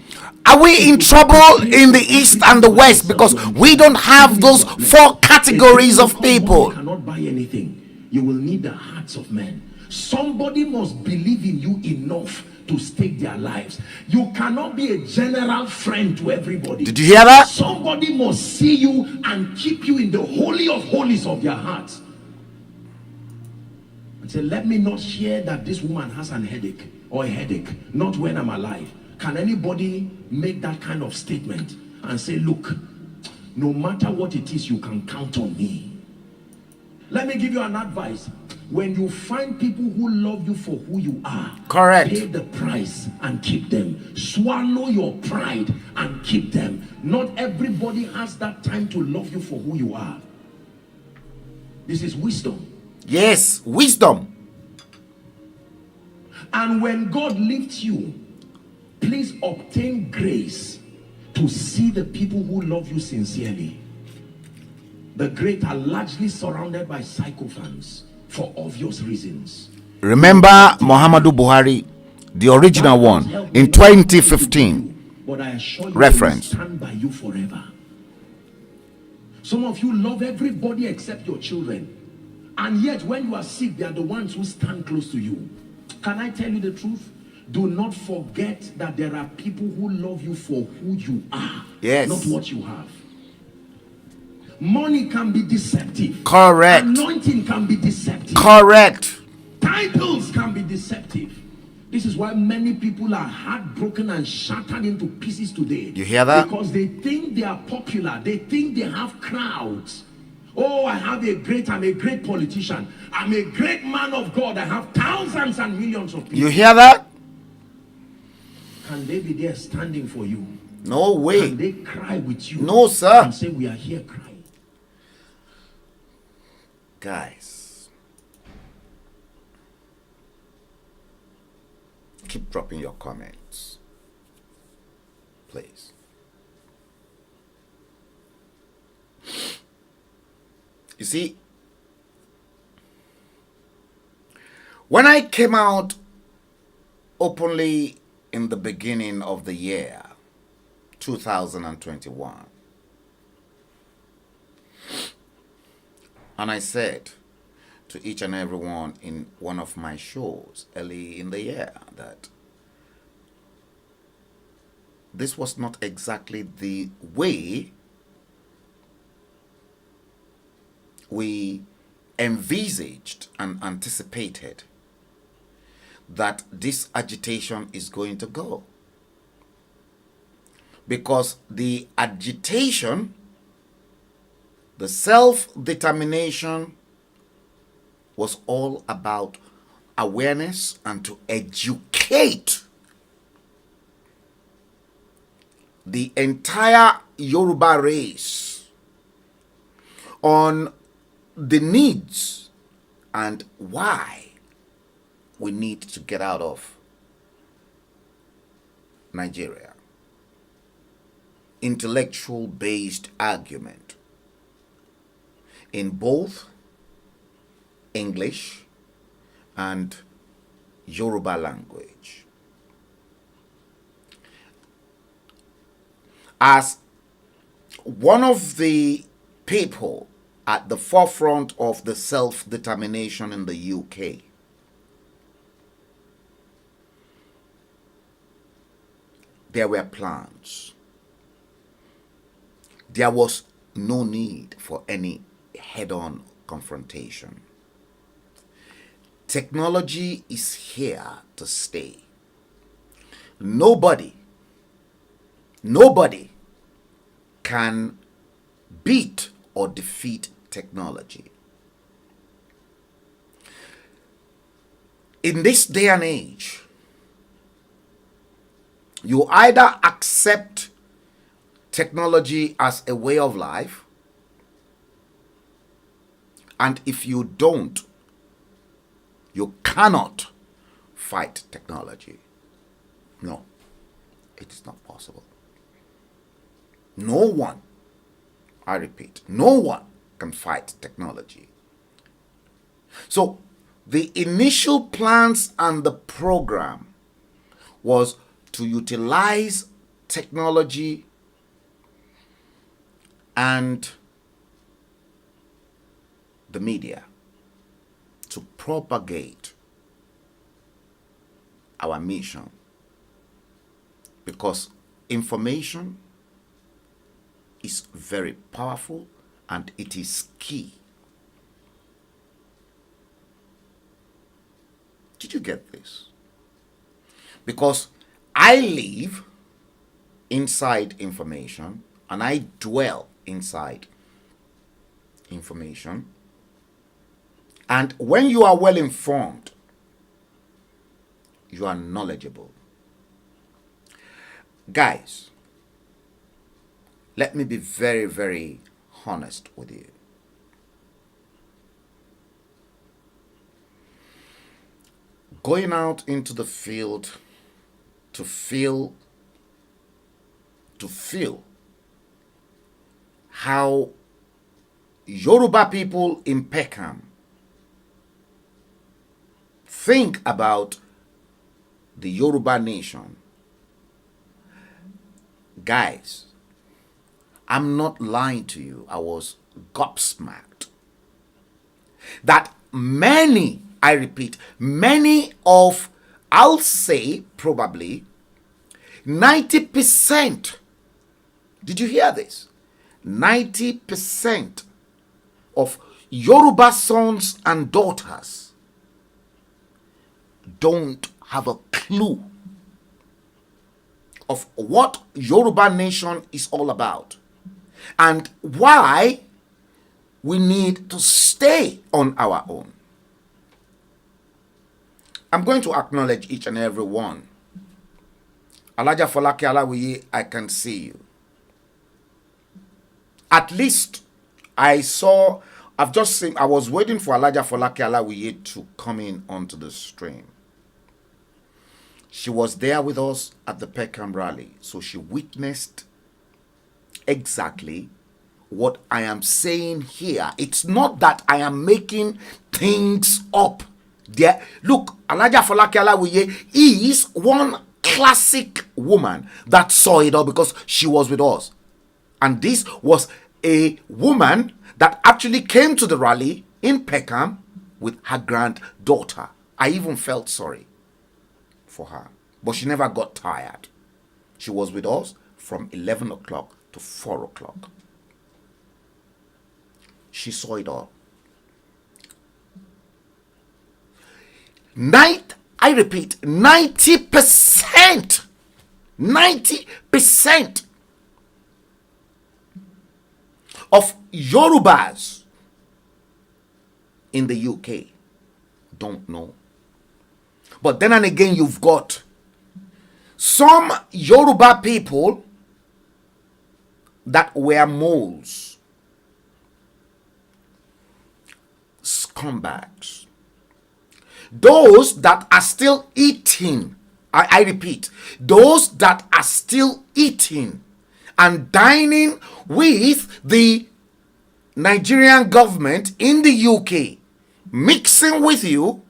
Are we in trouble in the East and the West because we don't have those 4 categories of people? You cannot buy anything. You will need the hearts of men. Somebody must believe in you enough to stake their lives. You cannot be a general friend to everybody. Did you hear that? Somebody must see you and keep you in the holy of holies of their hearts. And say, let me not hear that this woman has an headache or a headache, not when I'm alive. Can anybody make that kind of statement and say, look, no matter what it is, you can count on me? Let me give you an advice. When you find people who love you for who you are, correct, pay the price and keep them. Swallow your pride and keep them. Not everybody has that time to love you for who you are. This is wisdom. Yes, wisdom. And when God lifts you, please obtain grace to see the people who love you sincerely. The great are largely surrounded by sycophants for obvious reasons. Remember Muhammadu Buhari, the original one, in 2015. But I assure you, reference. I will stand by you forever. Some of you love everybody except your children. And yet when you are sick, they are the ones who stand close to you. Can I tell you the truth? Do not forget that there are people who love you for who you are, yes, not what you have. Money can be deceptive. Correct. Anointing can be deceptive. Correct. Titles can be deceptive. This is why many people are heartbroken and shattered into pieces today. You hear that? Because they think they are popular. They think they have crowds. Oh, I'm a great politician. I'm a great man of God. I have thousands and millions of people. You hear that? Can they be there standing for you? No way. Can they cry with you? No, sir. And say, we are here crying. Guys, keep dropping your comments, please. You see, when I came out openly in the beginning of the year 2021, and I said to each and everyone in one of my shows early in the year that this was not exactly the way we envisaged and anticipated that this agitation is going to go. Because the agitation, the self-determination, was all about awareness and to educate the entire Yoruba race on the needs and why we need to get out of Nigeria. Intellectual-based argument in both English and Yoruba language. As one of the people at the forefront of the self-determination in the UK, there were plans. There was no need for any head-on confrontation. Technology is here to stay. Nobody can beat or defeat technology. In this day and age, you either accept technology as a way of life, and if you don't, you cannot fight technology. No, it is not possible. No one, I repeat, no one can fight technology. So The initial plans and the program was to utilize technology and the media to propagate our mission, because information is very powerful and it is key. Did you get this? Because I live inside information and I dwell inside information. And when you are well informed, you are knowledgeable. Guys, let me be very, very honest with you. Going out into the field to feel how Yoruba people in Peckham think about the Yoruba nation. Guys, I'm not lying to you. I was gobsmacked that many, I repeat, many of, I'll say probably 90%, did you hear this? 90% of Yoruba sons and daughters don't have a clue of what Yoruba nation is all about and why we need to stay on our own. I'm going to acknowledge each and every one. Alaja Folake Alawiye, I can see you. At least I was waiting for Alaja Folake Alawiye to come in onto the stream. She was there with us at the Peckham rally, so she witnessed exactly what I am saying here. It's not that I am making things up. There, look, Alaja Folake Alawiye is one classic woman that saw it all because she was with us. And this was a woman that actually came to the rally in Peckham with her granddaughter. I even felt sorry for her, but she never got tired. She was with us from 11 o'clock to 4 o'clock. She saw it all. I repeat, 90% of Yorubas in the UK don't know. But then and again, you've got some Yoruba people that were moles, scumbags, those that are still eating. I repeat, those that are still eating and dining with the Nigerian government in the UK, mixing with you,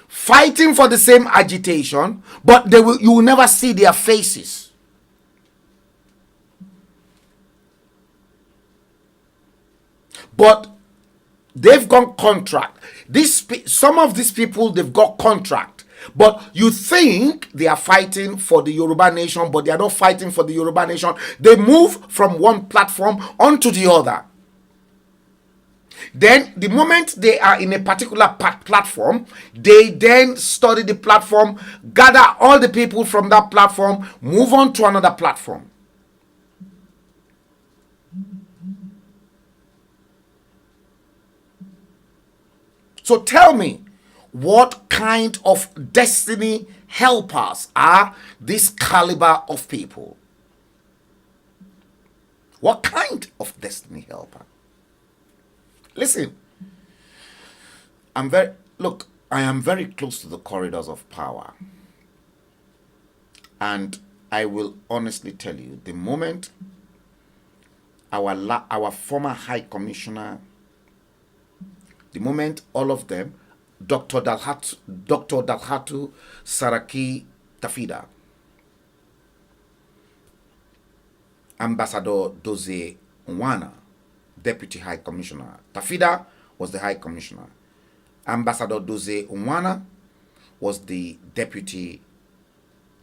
fighting for the same agitation, but you will never see their faces. But they've got contract. Some of these people, they've got contract. But you think they are fighting for the Yoruba nation, but they are not fighting for the Yoruba nation. They move from one platform onto the other. Then the moment they are in a particular platform, they then study the platform, gather all the people from that platform, move on to another platform. So tell me, what kind of destiny helpers are this caliber of people? What kind of destiny helper? Listen, I am very close to the corridors of power. And I will honestly tell you, the moment our former High Commissioner The moment all of them, Dr. Dalhatu Saraki Tafida, Ambassador Doze Nwana, Deputy High Commissioner. Tafida was the High Commissioner. Ambassador Doze Nwana was the Deputy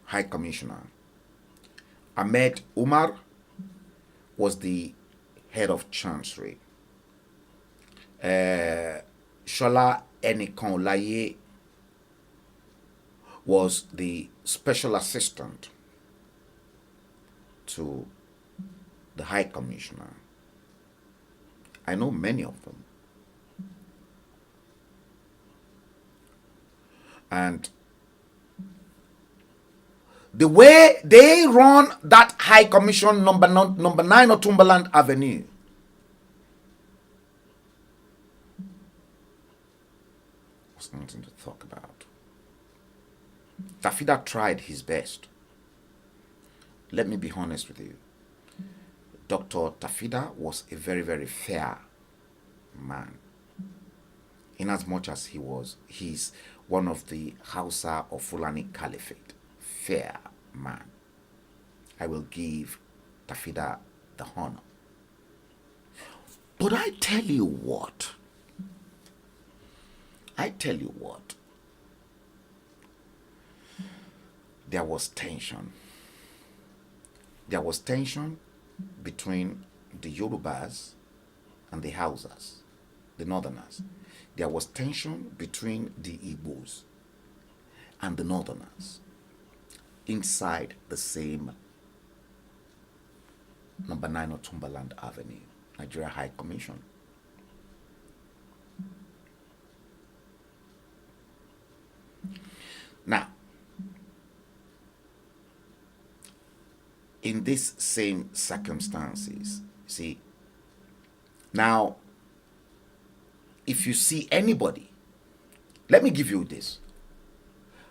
High Commissioner. Ahmed Umar was the head of Chancery. Shola Enikonlaye was the special assistant to the High Commissioner. I know many of them. And the way they run that High Commission number 9 Northumberland Avenue, was nothing to talk about. Tafida tried his best. Let me be honest with you. Dr. Tafida was a very, very fair man. In as much as he's one of the Hausa or Fulani Caliphate. Fair man. I will give Tafida the honor. But I tell you what. There was tension. There was tension between the Yorubas and the Hausas, the Northerners. There was tension between the Igbos and the Northerners inside the same number 9 Northumberland Avenue, Nigeria High Commission. Now, in these same circumstances, see, now, if you see anybody, let me give you this.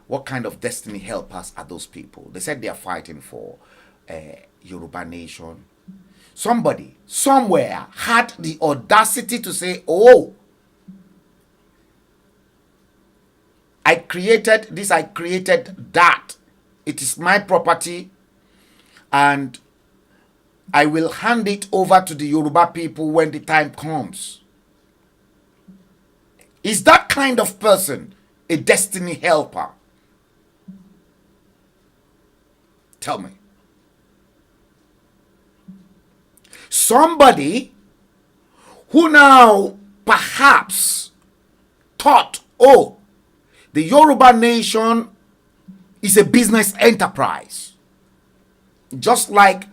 What kind of destiny helpers are those people? They said they are fighting for Yoruba nation. Somebody, somewhere, had the audacity to say, oh, I created this, I created that. It is my property, and I will hand it over to the Yoruba people when the time comes. Is that kind of person a destiny helper? Tell me. Somebody who now perhaps thought, oh, the Yoruba nation is a business enterprise. Just like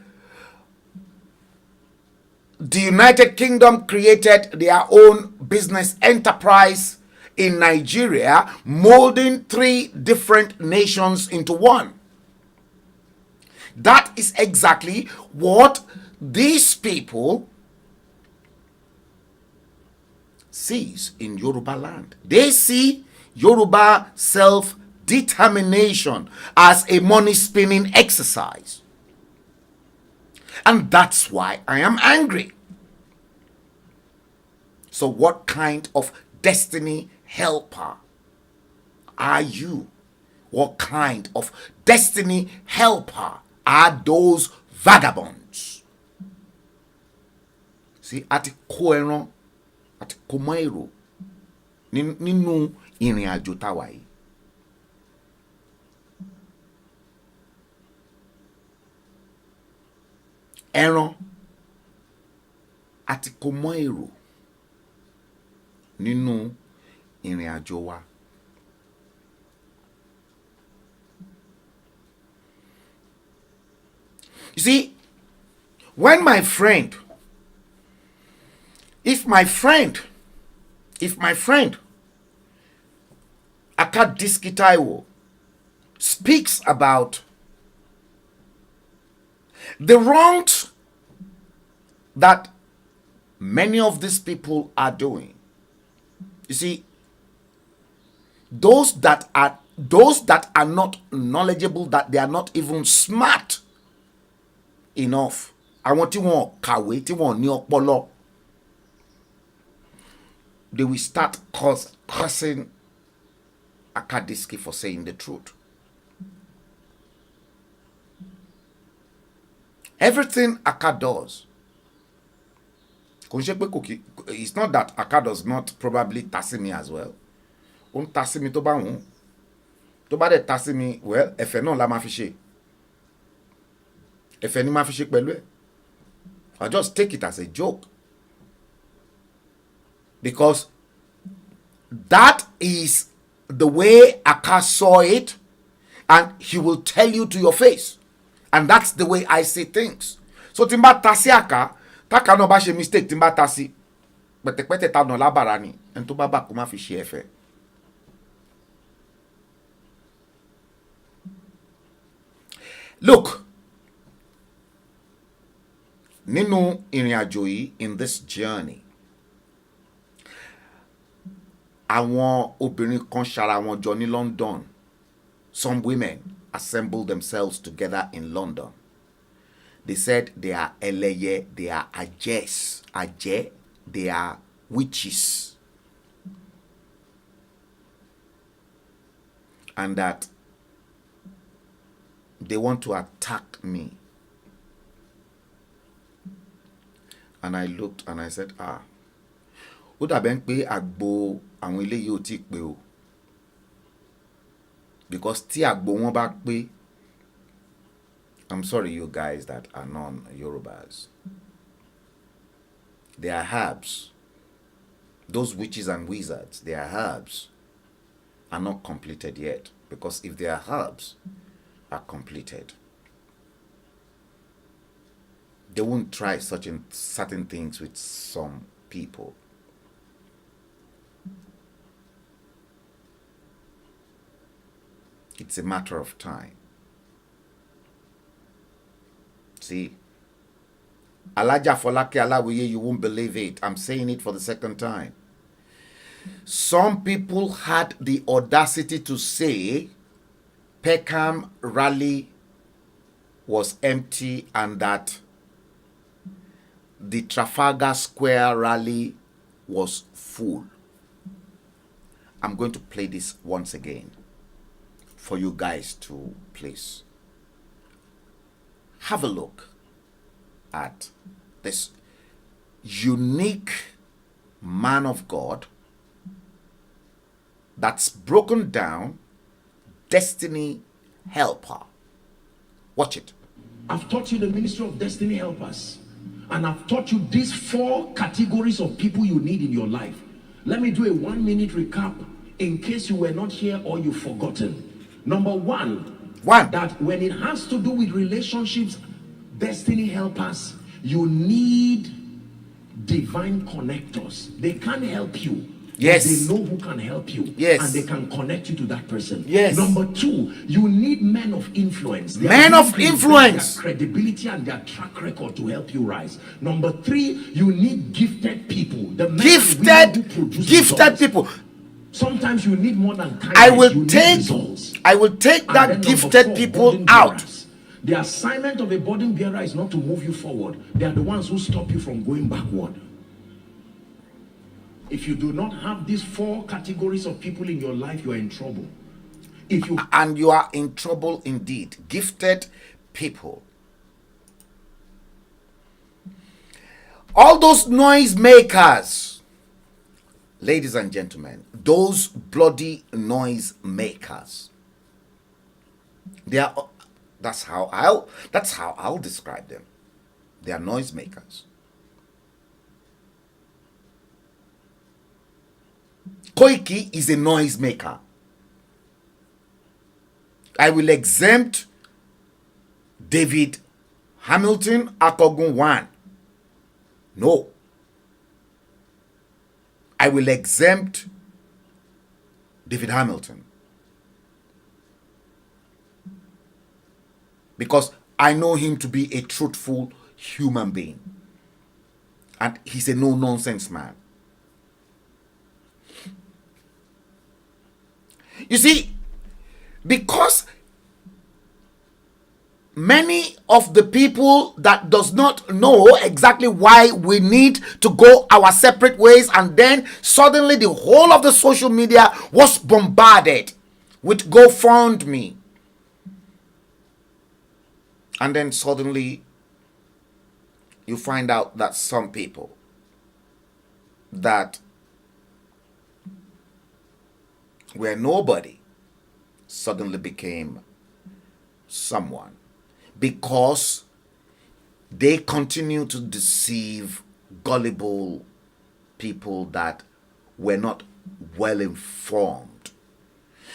the United Kingdom created their own business enterprise in Nigeria, molding 3 different nations into one. That is exactly what these people sees in Yoruba land. They see Yoruba self-determination as a money-spinning exercise. And that's why I am angry. So what kind of destiny helper are you? What kind of destiny helper are those vagabonds? See, ati ko ẹran, ati ko mọ́ èrò nínú ìrìn àjò táwa yìí. Ẹran àti kò mọ́ èrò nínú ìrìn àjò wa. You see, when my friend, if my friend Akadiski Taiwo speaks about the wrongs that many of these people are doing, you see, those that are not knowledgeable, that they are not even smart enough. Àwọn tí wọ́n kàwé, tí wọ́n ní ọpọlọ. they will start cursing Akadiski for saying the truth. Everything Aka does, it's not that Aka does not probably tassing me as well. Tassing me to ba won. To ba de tassing me, well, efe náà la ma fi ṣe. Efe ni ma fi ṣe pẹ̀lú ẹ̀. I just take it as a joke. Because that is the way Aka saw it, and he will tell you to your face. And that's the way I see things. So timba tasi Aka, taka no ba ṣe mistake timba tasi. Pẹ̀tẹ̀pẹ̀tẹ̀ ta no labara ni, en to ba ba ko ma fi ṣe efe. Look, nínú ìrìn àjò yìí, in this journey, àwọn obìnrin kan ṣara wọn jọ ní London. Some women assembled themselves together in London. They said they are eleye, they are aje, they are witches. And that they want to attack me. And I looked and I said, ó dàbẹ́ ń pé àgbo àwọn eléyìí ò tí pé o. Because tí àgbo wọn bá pé, I'm sorry you guys that are non-Yorubas. They are herbs. Those witches and wizards, they are herbs, are not completed yet. Because if their herbs are completed, they won't try certain things with some people. It's a matter of time. See, Alaja Folake Alawiye, you won't believe it. I'm saying it for the second time. Some people had the audacity to say Peckham rally was empty and that the Trafalgar Square rally was full. I'm going to play this once again for you guys to please have a look at this unique man of God that's broken down destiny helper. Watch it. I've taught you the ministry of destiny helpers, and I've taught you these 4 categories of people you need in your life. Let me do a 1-minute recap in case you were not here or you've forgotten. Number one, that when it has to do with relationships, destiny helpers, you need divine connectors. They can't help you. Yes. They know who can help you. Yes. And they can connect you to that person. Yes. Number 2, you need men of influence. Men of influence. Their credibility and their track record to help you rise. Number 3, you need gifted people. The men gifted people. Sometimes you need more than kindness. I will take that gifted people out. The assignment of a burden bearer is not to move you forward. They are the ones who stop you from going backward. If you do not have these 4 categories of people in your life, you are in trouble. And you are in trouble indeed. Gifted people. All those noise makers, ladies and gentlemen, those bloody noise makers, they are, that's how I'll describe them. They are noise makers. Koiki is a noise maker. I will exempt David Hamilton Akogun 1. No. I will exempt David Hamilton. Because I know him to be a truthful human being. And he's a no-nonsense man. You see, because many of the people that does not know exactly why we need to go our separate ways, and then suddenly the whole of the social media was bombarded with GoFundMe, and then suddenly you find out that some people that were nobody suddenly became someone, because they continue to deceive gullible people that were not well informed.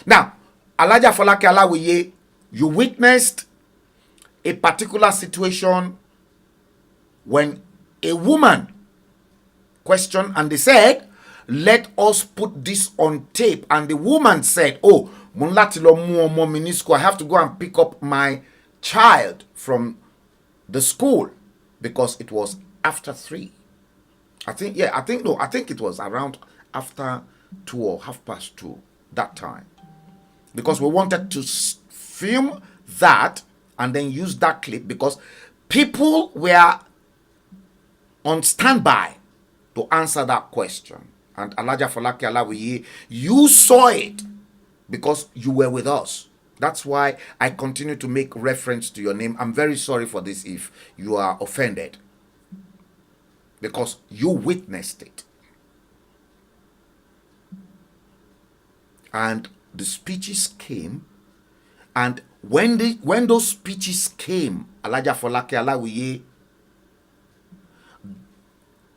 Now, Alaja Folake Alawiye, you witnessed a particular situation when a woman questioned, and they said, let us put this on tape. And the woman said, oh, I have to go and pick up my child from the school, because it was after 3. I think it was around after 2 or 2:30 that time, because we wanted to film that and then use that clip, because people were on standby to answer that question. And Alaja Folake Alawiye, you saw it because you were with us. That's why I continue to make reference to your name. I'm very sorry for this if you are offended, because you witnessed it. And the speeches came, and when those speeches came, Alaja Folake Alawiye,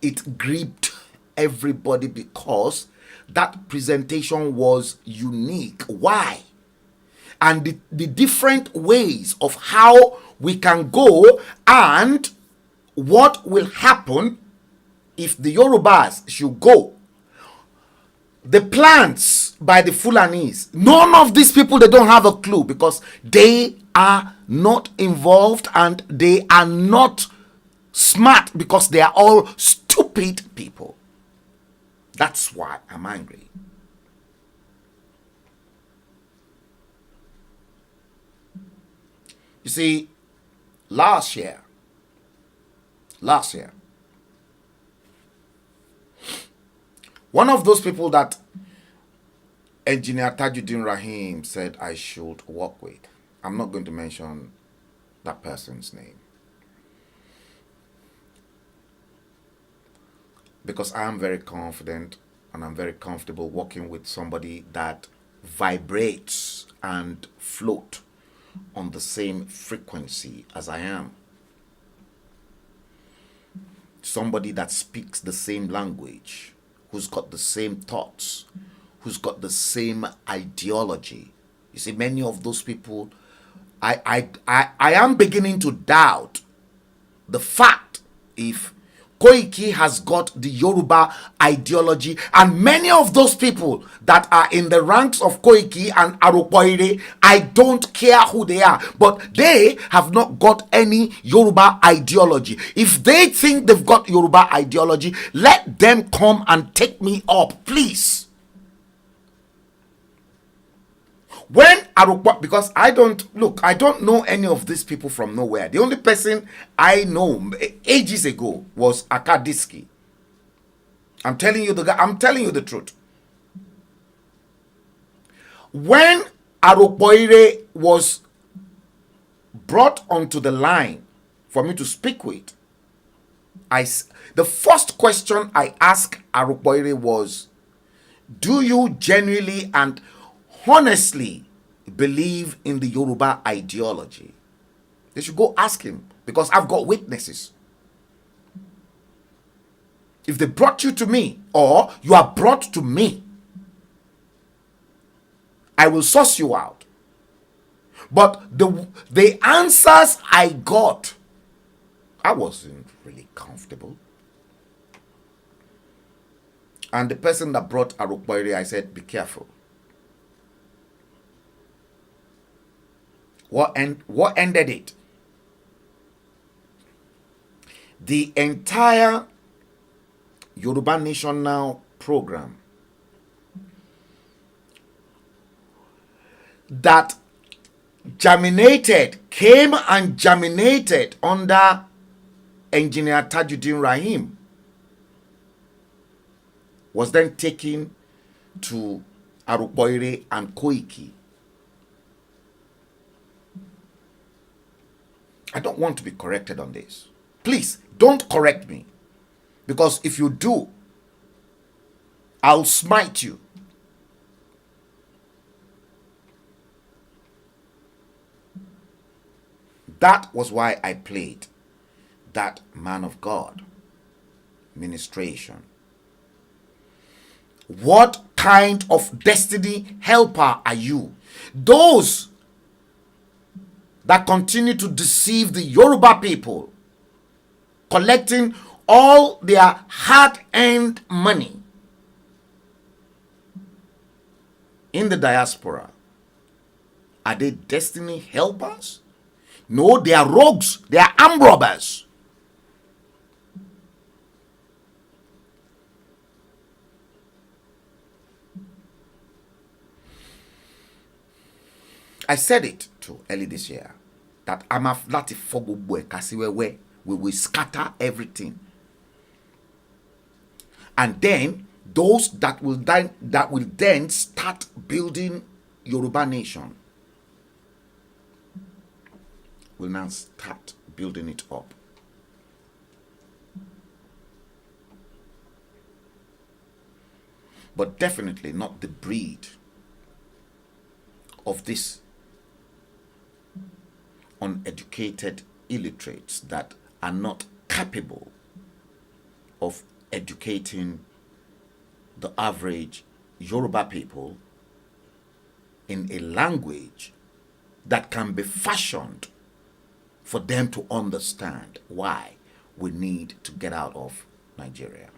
it gripped everybody, because that presentation was unique. Why? And the different ways of how we can go, and what will happen if the Yorubas should go. The plans by the Fulanis, none of these people, they don't have a clue, because they are not involved and they are not smart, because they are all stupid people. That's why I'm angry. You see, last year, one of those people that Engineer Tajuddin Rahim said I should work with, I'm not going to mention that person's name, because I am very confident and I'm very comfortable working with somebody that vibrates and float on the same frequency as I am. Somebody that speaks the same language, who's got the same thoughts, who's got the same ideology. You see, many of those people, I am beginning to doubt the fact if Koiki has got the Yoruba ideology, and many of those people that are in the ranks of Koiki and Aropoire, I don't care who they are, but they have not got any Yoruba ideology. If they think they've got Yoruba ideology, let them come and take me up, please. When Arukwa, because I don't know any of these people from nowhere. The only person I know ages ago was Akadiski. I'm telling you the truth. When Aropoire was brought onto the line for me to speak with, the first question I asked Aropoire was, do you genuinely and honestly believe in the Yoruba ideology? They should go ask him, because I've got witnesses. If they brought you to me, or you are brought to me, I will suss you out. But the answers I got, I wasn't really comfortable. And the person that brought Arukboire, I said, be careful. What ended it? The entire Yoruba Nation Now program that came and germinated under Engineer Tajuddin Rahim, was then taken to Aruboire and Koiki. I don't want to be corrected on this. Please, don't correct me. Because if you do, I'll smite you. That was why I played that man of God ministration. What kind of destiny helper are you? Those that continue to deceive the Yoruba people, collecting all their hard-earned money in the diaspora, are they destiny helpers? No, they are rogues. They are armed robbers. I said it too early this year that I'm a flati fogobwe kasiwewe. We will scatter everything, and then those that will then start building Yoruba nation will now start building it up. But definitely not the breed of these uneducated illiterates that are not capable of educating the average Yoruba people in a language that can be fashioned for them to understand why we need to get out of Nigeria.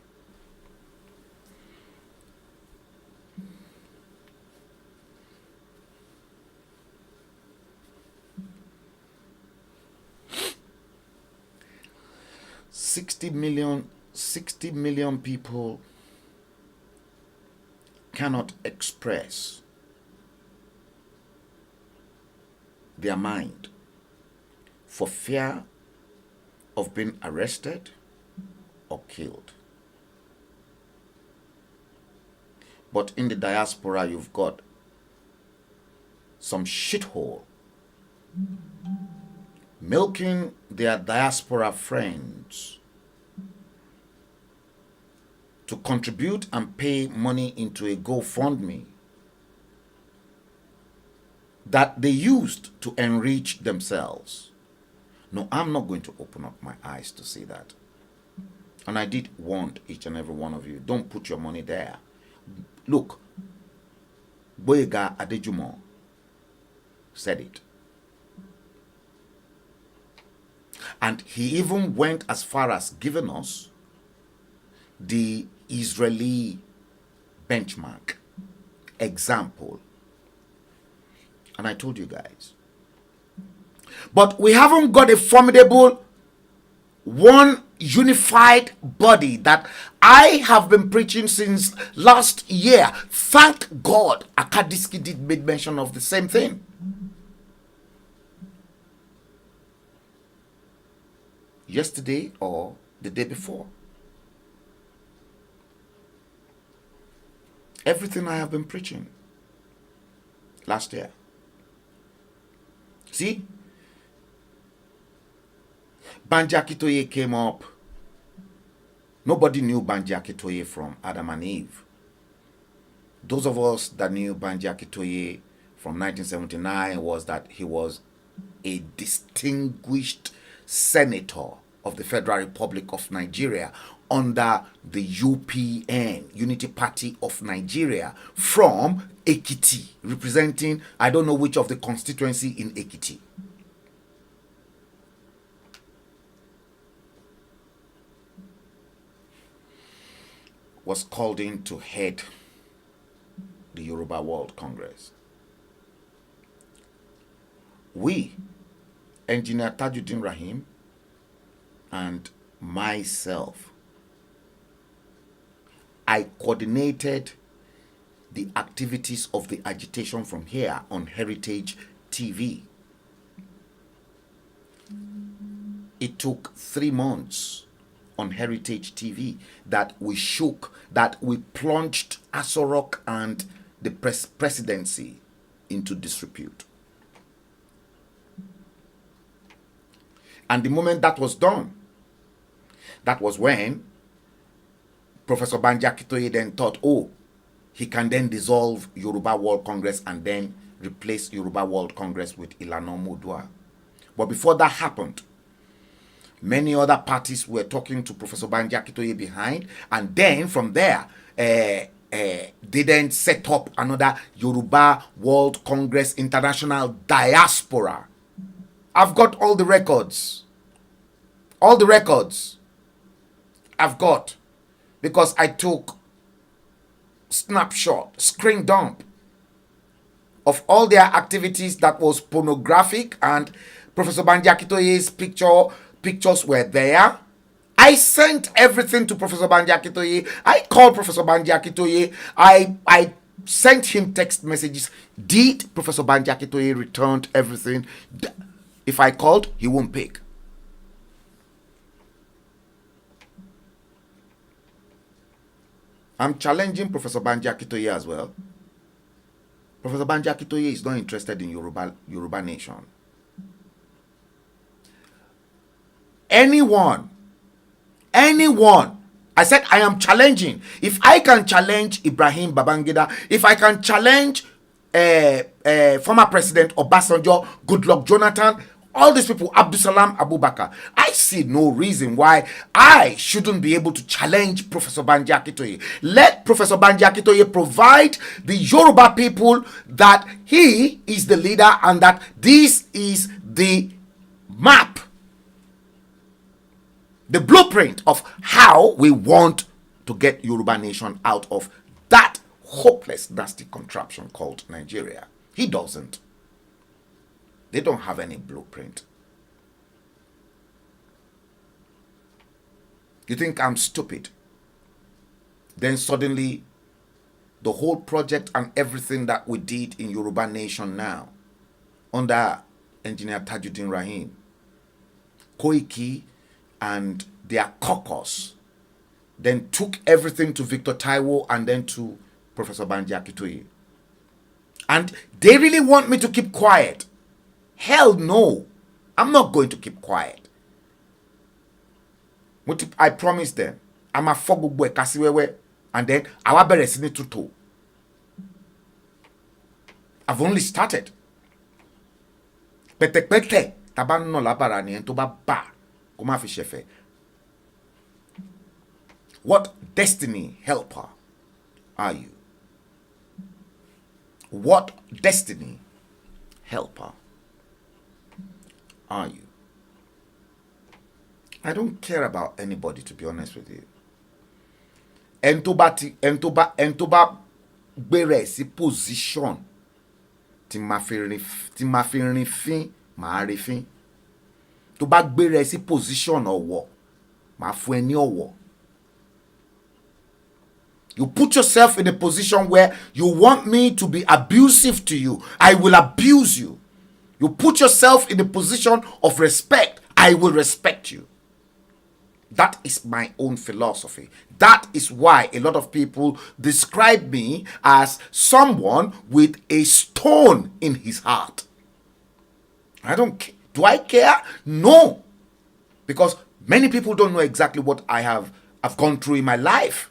Sixty million people cannot express their mind for fear of being arrested or killed. But in the diaspora, you've got some shithole milking their diaspora friends to contribute and pay money into a GoFundMe that they used to enrich themselves. No, I'm not going to open up my eyes to see that. And I did warn each and every one of you, don't put your money there. Look, Boyega Adejumo said it. And he even went as far as giving us the Israeli benchmark example. And I told you guys. But we haven't got a formidable, one unified body that I have been preaching since last year. Thank God Akadiski did make mention of the same thing. Yesterday or the day before. Everything I have been preaching last year. See? Banji Akitoye came up. Nobody knew Banji Akitoye from Adam and Eve. Those of us that knew Banji Akitoye from 1979 was that he was a distinguished senator of the Federal Republic of Nigeria under the UPN, Unity Party of Nigeria, from Ekiti, representing, I don't know which of the constituency in Ekiti. Was called in to head the Yoruba World Congress. We, Engineer Tajuddin Rahim, and myself, I coordinated the activities of the agitation from here on Heritage TV It took 3 months on Heritage TV that we shook, that we plunged Asorok and the presidency into disrepute. And the moment that was done, that was when Professor Banji Akintoye then thought, oh, he can then dissolve Yoruba World Congress and then replace Yoruba World Congress with Ilana Modua. But before that happened, many other parties were talking to Professor Banji Akintoye behind, and then from there, they then set up another Yoruba World Congress International Diaspora. I've got all the records. All the records I've got, because I took snapshot, screen dump of all their activities that was pornographic, and Professor Banji Akintoye's pictures were there. I sent everything to Professor Banji Akintoye. I called Professor Banji Akintoye. I sent him text messages. Did Professor Banji Akintoye returned everything? If I called, he won't pick. I'm challenging Professor Banji Akintoye as well. Professor Banji Akintoye is not interested in Yoruba nation. Anyone, I said I am challenging. If I can challenge Ibrahim Babangida, if I can challenge former President Obasanjo, Goodluck Jonathan, all these people, Abdusalam Abubakar, I see no reason why I shouldn't be able to challenge Professor Banji Akintoye. Let Professor Banji Akintoye provide the Yoruba people that he is the leader and that this is the map, the blueprint of how we want to get Yoruba nation out of that hopeless, nasty contraption called Nigeria. He doesn't. They don't have any blueprint. You think I'm stupid? Then suddenly, the whole project and everything that we did in Yoruba nation now, under Engineer Tajuddin Rahim, Koiki and their caucus, then took everything to Victor Taiwo and then to Professor Banji Akintoye. And they really want me to keep quiet. Hell no. I'm not going to keep quiet. I promise them. I'm a fogugwe kasiwewe. And then I'll be resini tuto. I've only started. Pete taban no labara ni entoba ba. Kuma fi shefe. What destiny helper are you? What destiny helper are you? I don't care about anybody, to be honest with you. Entoba gbere si position ti ma fi rin fin ma ri fin. To ba gbere si position owo ma fún ẹ ní ọ̀wọ̀. You put yourself in a position where you want me to be abusive to you. I will abuse you. You put yourself in a position of respect. I will respect you. That is my own philosophy. That is why a lot of people describe me as someone with a stone in his heart. I don't care. Do I care? No. Because many people don't know exactly what I've gone through in my life.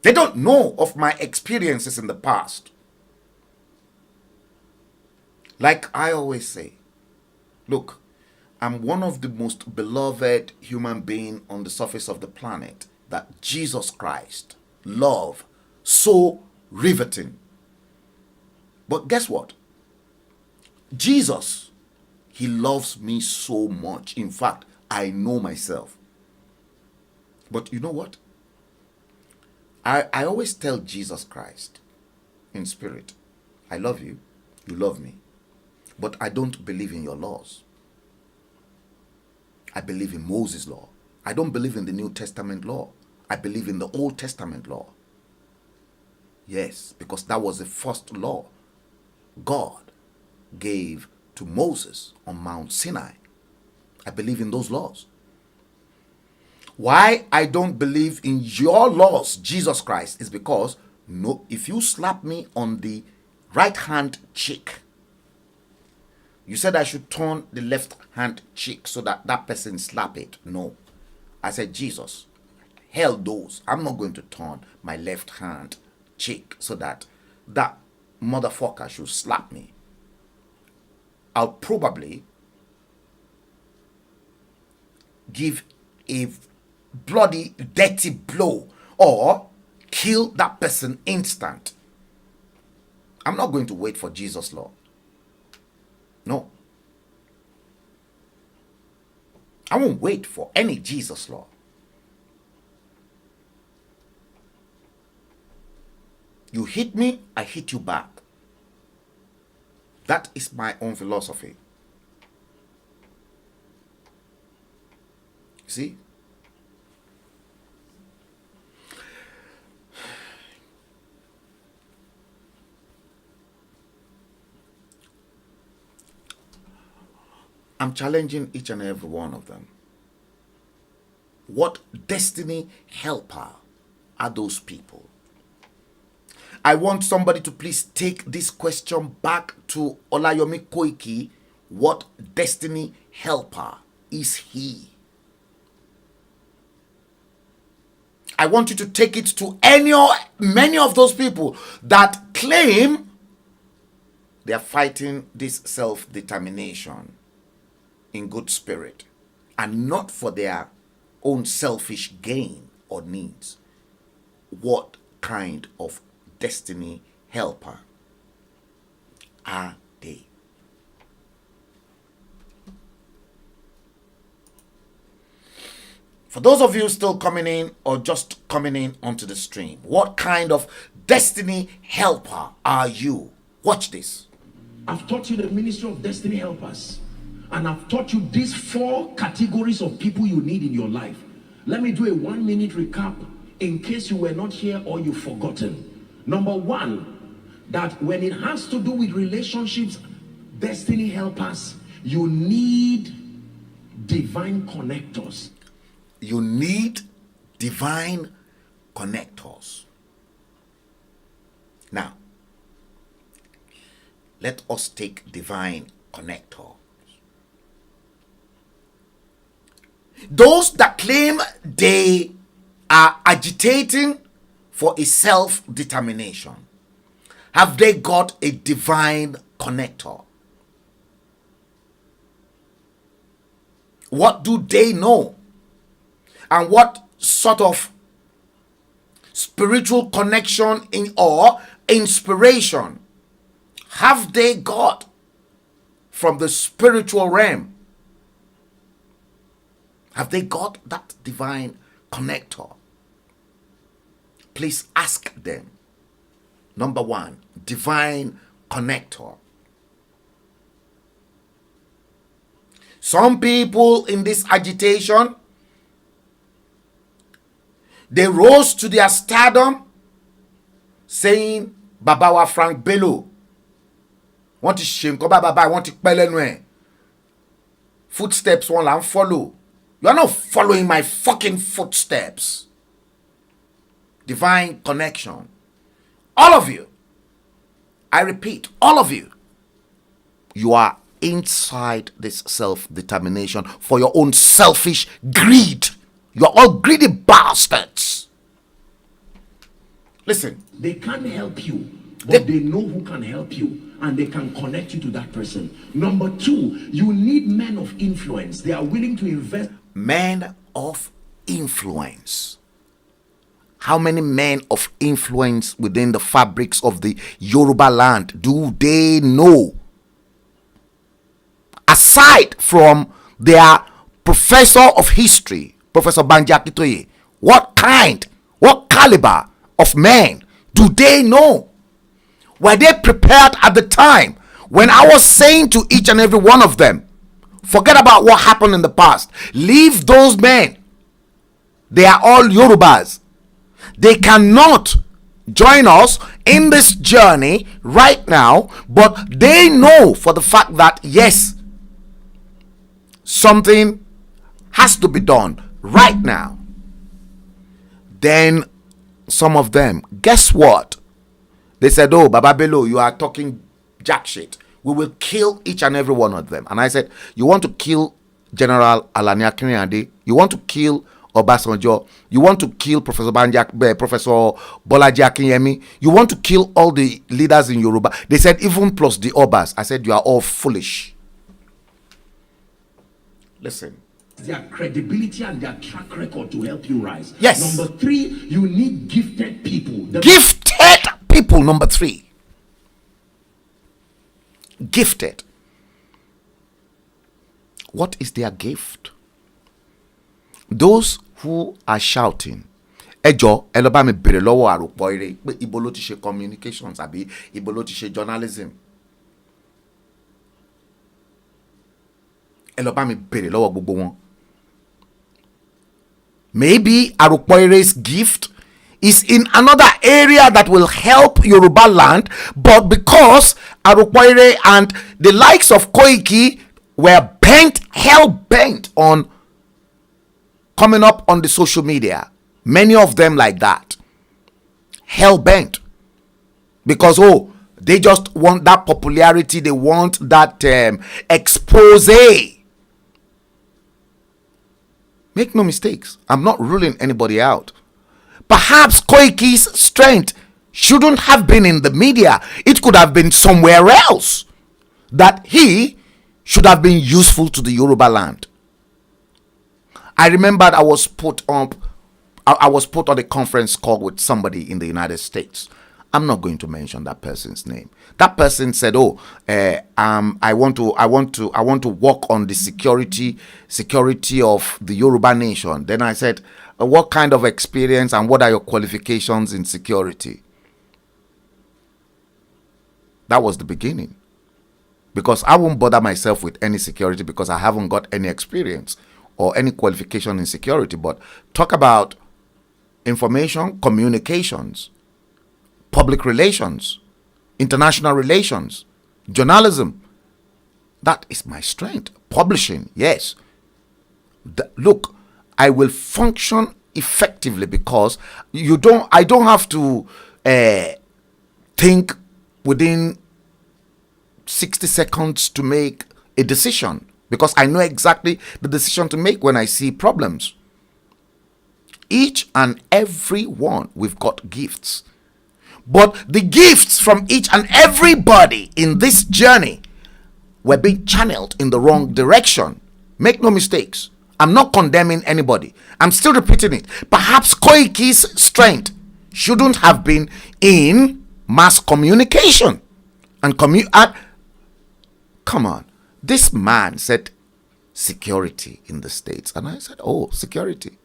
They don't know of my experiences in the past. Like I always say, look, I'm one of the most beloved human beings on the surface of the planet that Jesus Christ loved so riveting. But guess what? Jesus, he loves me so much. In fact, I know myself. But you know what? I always tell Jesus Christ in spirit, I love you, you love me, but I don't believe in your laws. I believe in Moses' law. I don't believe in the New Testament law. I believe in the Old Testament law. Yes, because that was the first law God gave to Moses on Mount Sinai. I believe in those laws. Why I don't believe in your laws, Jesus Christ, is because no, if you slap me on the right hand cheek, you said I should turn the left hand cheek so that that person slap it. No. I said, Jesus, hell those. I'm not going to turn my left hand cheek so that that motherfucker should slap me. I'll probably give a bloody, dirty blow or kill that person instant. I'm not going to wait for Jesus' law. No. I won't wait for any Jesus law. You hit me, I hit you back. That is my own philosophy. See? I'm challenging each and every one of them. What destiny helper are those people? I want somebody to please take this question back to Olayomi Koiki. What destiny helper is he? I want you to take it to many of those people that claim they are fighting this self-determination in good spirit and not for their own selfish gain or needs. What kind of destiny helper are they? For those of you still coming in or just coming in onto the stream, what kind of destiny helper are you? Watch this. I've taught you the ministry of destiny helpers. And I've taught you these 4 categories of people you need in your life. Let me do a 1-minute recap in case you were not here or you've forgotten. Number 1, that when it has to do with relationships, destiny helpers, you need divine connectors. You need divine connectors. Now, let us take divine connector. Those that claim they are agitating for a self-determination, have they got a divine connector? What do they know? And what sort of spiritual connection or inspiration have they got from the spiritual realm? Have they got that divine connector? Please ask them. Number 1, divine connector. Some people in this agitation, they rose to their stardom saying, Babawa Frank Bello. Want to shame Baba, want to pellenwe. Footsteps won't follow. You are not following my fucking footsteps. Divine connection. All of you. I repeat, all of you. You are inside this self-determination for your own selfish greed. You are all greedy bastards. Listen. They can't help you, but they know who can help you. And they can connect you to that person. Number 2, you need men of influence. They are willing to invest. Men of influence. How many men of influence within the fabrics of the Yoruba land do they know? Aside from their professor of history, Professor Banji Akitoye, what caliber of men do they know? Were they prepared at the time when I was saying to each and every one of them, forget about what happened in the past. Leave those men. They are all Yorubas. They cannot join us in this journey right now, but they know for the fact that yes, something has to be done right now. Then some of them, guess what? They said, oh, Baba Bello, you are talking jack shit. We will kill each and every one of them. And I said, you want to kill General Alani Akinrinade? You want to kill Obasanjo? You want to kill Professor Bolaji Akinyemi? You want to kill all the leaders in Yoruba? They said, even plus the Obas. I said, you are all foolish. Listen. Their credibility and their track record to help you rise. Yes. Number 3, you need gifted people. Gifted people, number 3. Gifted. What is their gift? Those who are shouting, Ejo, eloba mi bere lowo aropo ire pe ibo lo ti se communications abi ibo lo ti se journalism. Eloba mi bere lowo gbogbo won. Maybe Aropoire's gift is in another area that will help Yoruba land, but because Aropoire and the likes of Koiki were hell bent on coming up on the social media, many of them like that, hell bent, because they just want that popularity, they want that expose. Make no mistakes, I'm not ruling anybody out. Perhaps Koiki's strength shouldn't have been in the media. It could have been somewhere else. That he should have been useful to the Yoruba land. I remembered I was put on a conference call with somebody in the United States. I'm not going to mention that person's name. That person said, I want to work on the security of the Yoruba nation. Then I said, what kind of experience and what are your qualifications in security? That was the beginning. Because I won't bother myself with any security because I haven't got any experience or any qualification in security. But talk about information, communications, public relations, international relations, journalism. That is my strength. Publishing, yes. Look, I will function effectively because I don't have to think within 60 seconds to make a decision because I know exactly the decision to make when I see problems. Each and every one, we've got gifts. But the gifts from each and everybody in this journey were being channeled in the wrong direction. Make no mistakes. I'm not condemning anybody. I'm still repeating it. Perhaps Koiki's strength shouldn't have been in mass communication. And come on. This man said security in the States. And I said, oh, security.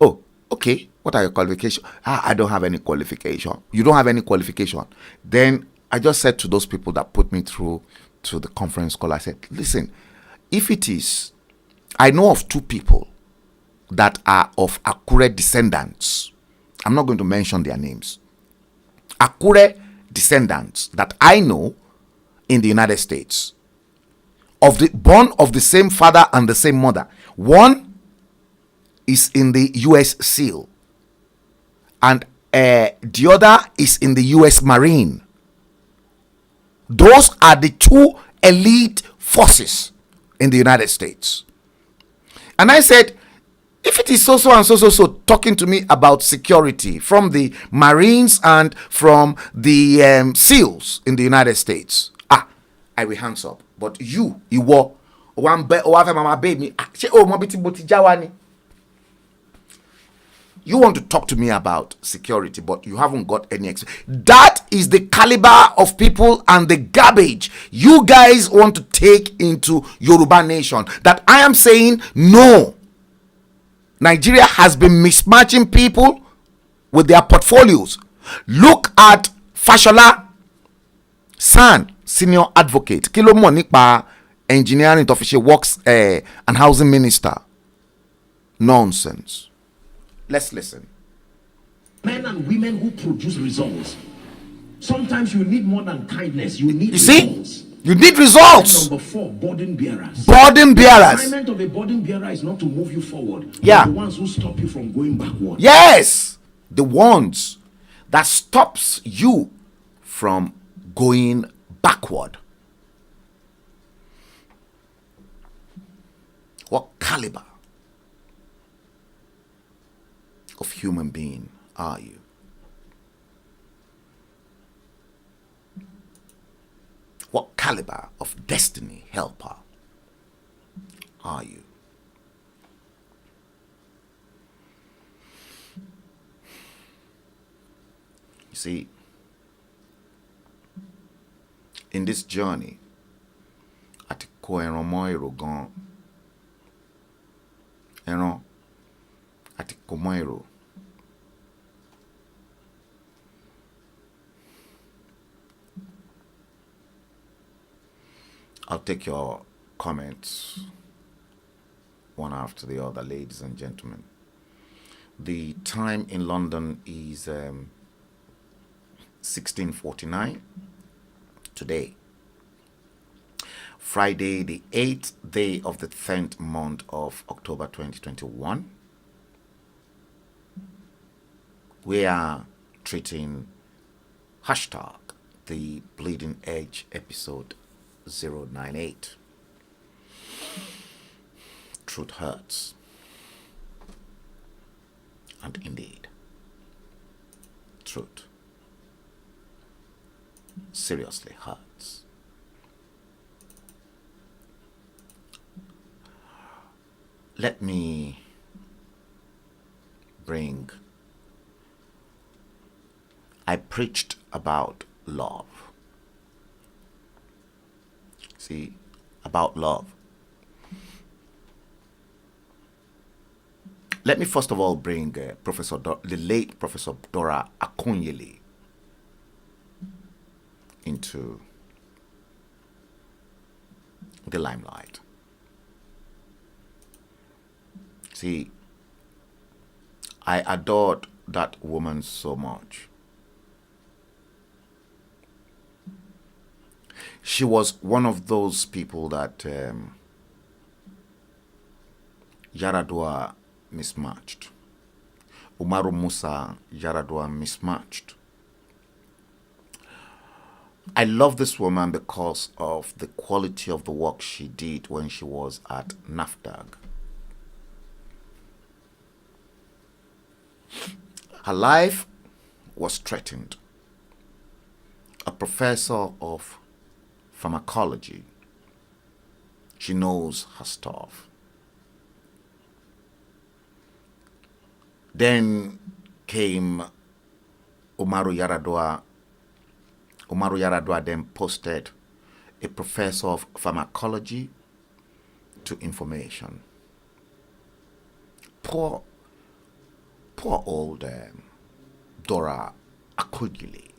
Oh, okay. What are your qualifications? I don't have any qualification. You don't have any qualification. Then I just said to those people that put me through to the conference call, I said, listen, if it is, I know of 2 people that are of Akure descendants. I'm not going to mention their names. Akure descendants that I know in the United States, born of the same father and the same mother. One is in the U.S. SEAL, and the other is in the U.S. Marine. Those are the 2 elite forces in the United States. And I said, if it is so talking to me about security from the Marines and from the SEALs in the United States, I will hands up. But you want to talk to me about security, but you haven't got any experience. That is the caliber of people and the garbage you guys want to take into Yoruba nation. That I am saying no. Nigeria has been mismatching people with their portfolios. Look at Fashola San, senior advocate. Kilo mo nípa engineering official works and housing minister. Nonsense. Let's listen. Men and women who produce results. Sometimes you need more than kindness. You need You see? results. You need results. Number 4, burden bearers. Burden The bearers. assignment of a burden bearer is not to move you forward. Yeah. But the ones who stop you from going backward. Yes. The ones that stops you from going backward. What caliber of human being are you? What caliber of destiny helper are you? You see, in this journey, àti kó ẹran mọ́ èrò gan, ẹran àti kó mọ́ èrò. I'll take your comments one after the other, ladies and gentlemen. The time in London is 16:49 today, Friday, the 8th day of the 10th month of October 2021. We are treating hashtag the Bleeding Edge episode 098. Truth hurts. And indeed, truth seriously hurts. Let me bring. I preached about love. See, about love. Let me first of all bring the late Professor Dora Akunyili into the limelight. See, I adored that woman so much. She was one of those people that Yaradua mismatched. Umaru Musa Yaradua mismatched. I love this woman because of the quality of the work she did when she was at NAFDAG. Her life was threatened. A professor of pharmacology. She knows her stuff. Then came Umaru Yaradua. Umaru Yaradua then posted a professor of pharmacology to information. Poor old Dora Akujili,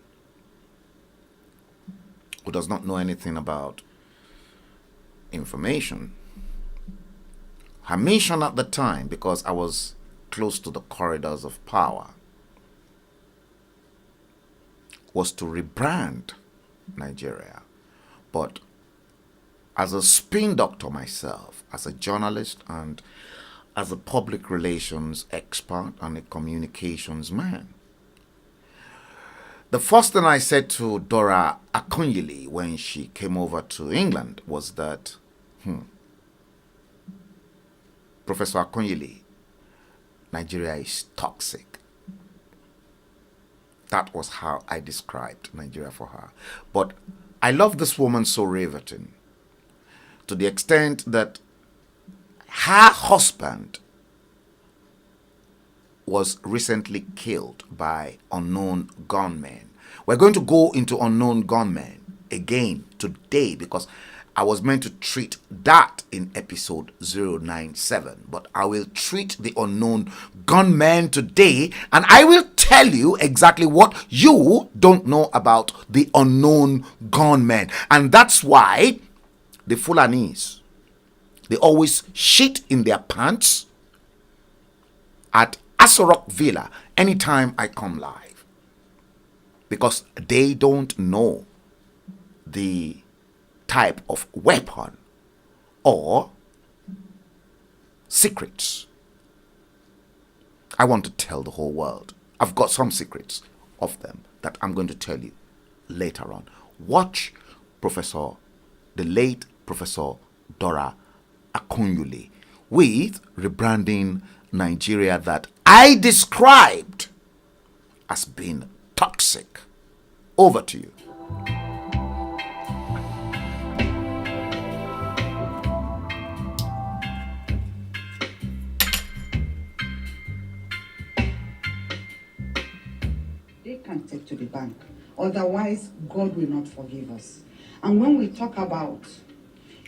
who does not know anything about information. Her mission at the time, because I was close to the corridors of power, was to rebrand Nigeria. But as a spin doctor myself, as a journalist and as a public relations expert and a communications man, the first thing I said to Dora Akunyili when she came over to England was that, Professor Akunyili, Nigeria is toxic. That was how I described Nigeria for her. But I love this woman so riveting, to the extent that her husband was recently killed by unknown gunmen. We're going to go into unknown gunmen again today because I was meant to treat that in episode 097, but I will treat the unknown gunmen today, and I will tell you exactly what you don't know about the unknown gunmen. And that's why the Fulanis, they always shit in their pants at Asorok Villa anytime I come live. because they don't know the type of weapon or secrets. I want to tell the whole world. I've got some secrets of them that I'm going to tell you later on. Watch the late Professor Dora Akunyuli with rebranding Nigeria that I described as being toxic. Over to you. They can take to the bank. Otherwise, God will not forgive us. And when we talk about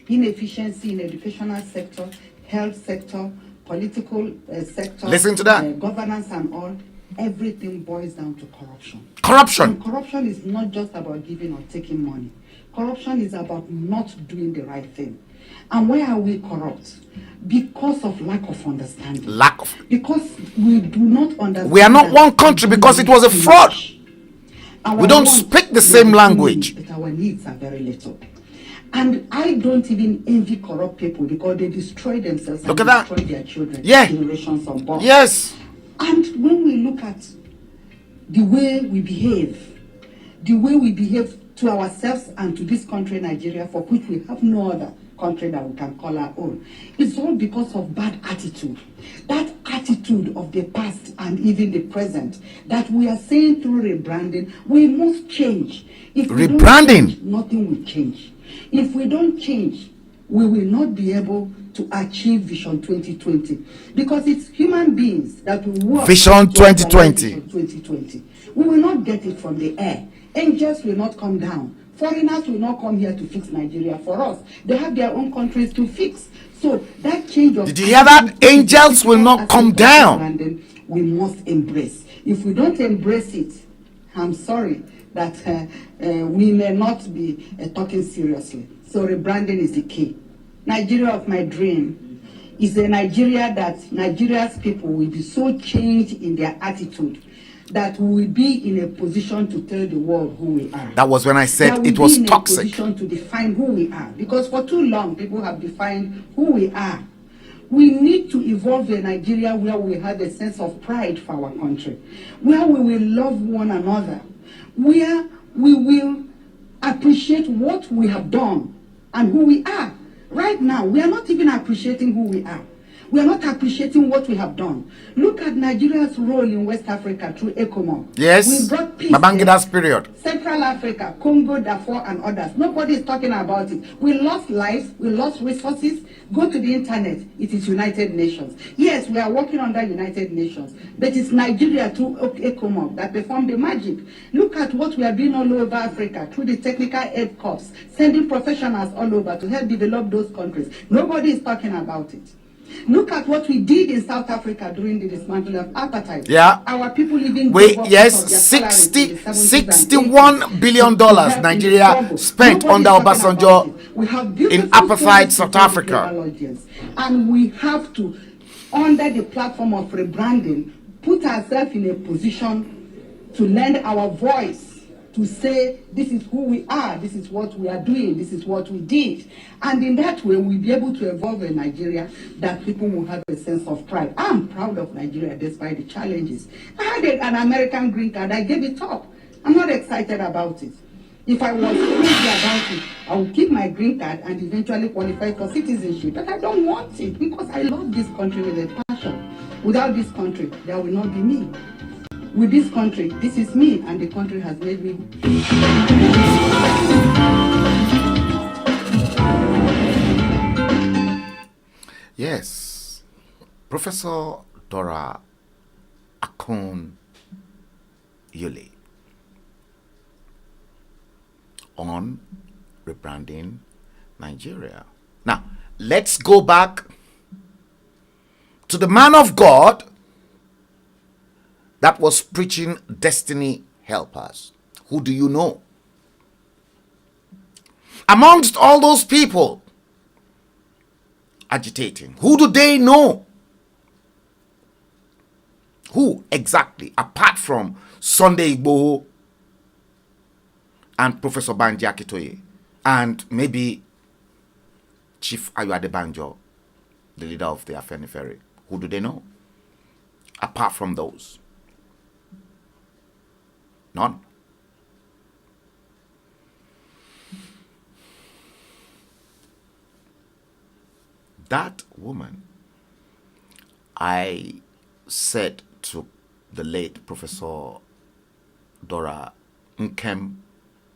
inefficiency in educational sector, health sector, political sector, listen to that. Governance and all, everything boils down to corruption. Corruption. And corruption is not just about giving or taking money. Corruption is about not doing the right thing. And why are we corrupt? Because of lack of understanding. Because we do not understand. We are not one country because it was a fraud. We don't speak the same language. But our needs are very little. And I don't even envy corrupt people because they destroy themselves and destroy their children. Yeah. Generations unborn. Yes. And when we look at the way we behave to ourselves and to this country, Nigeria, for which we have no other country that we can call our own, it's all because of bad attitude. That attitude of the past and even the present that we are saying through rebranding, we must change. If we don't change, nothing will change. If we don't change, we will not be able to achieve Vision 2020 because it's human beings that will work. Vision 2020. 2020. We will not get it from the air. Angels will not come down. Foreigners will not come here to fix Nigeria for us. They have their own countries to fix. So that change of... Did you hear that? Angels will not come down. We must embrace. If we don't embrace it, I'm sorry that we may not be talking seriously. So rebranding is the key. Nigeria of my dream is a Nigeria that Nigeria's people will be so changed in their attitude that we will be in a position to tell the world who we are. That was when I said it was toxic. We will be in a position to define who we are. Because for too long, people have defined who we are. We need to evolve a Nigeria where we have a sense of pride for our country, where we will love one another, where we will appreciate what we have done and who we are. Right now, we are not even appreciating who we are. We are not appreciating what we have done. Look at Nigeria's role in West Africa through ECOMOG. Yes. We brought peace. Babangida's period. Central Africa, Congo, Darfur, and others. Nobody is talking about it. We lost lives. We lost resources. Go to the internet. It is United Nations. Yes, we are working under United Nations. But it's Nigeria through ECOMOG that performed the magic. Look at what we are doing all over Africa through the Technical Aid Corps, sending professionals all over to help develop those countries. Nobody is talking about it. Look at what we did in South Africa during the dismantling of apartheid. Yeah. Our people living... $61 billion Nigeria spent under Obasanjo in apartheid South Africa. And we have to, under the platform of rebranding, put ourselves in a position to lend our voice to say, this is who we are, this is what we are doing, this is what we did. And in that way, we'll be able to evolve a Nigeria that people will have a sense of pride. I'm proud of Nigeria despite the challenges. I had an American green card, I gave it up. I'm not excited about it. If I was crazy about it, I would keep my green card and eventually qualify for citizenship. But I don't want it because I love this country with a passion. Without this country, there will not be me. With this country, this is me, and the country has made me. Yes, Professor Dora Akunyuli on rebranding Nigeria. Now, let's go back to the man of God that was preaching destiny helpers. Who do you know? Amongst all those people agitating, who do they know? Who exactly, apart from Sunday Igboho and Professor Banji Akitoye, and maybe Chief Ayo Adebanjo, the leader of the Afenifere. Who do they know? Apart from those, none. That woman, I said to the late Professor Dora Nkem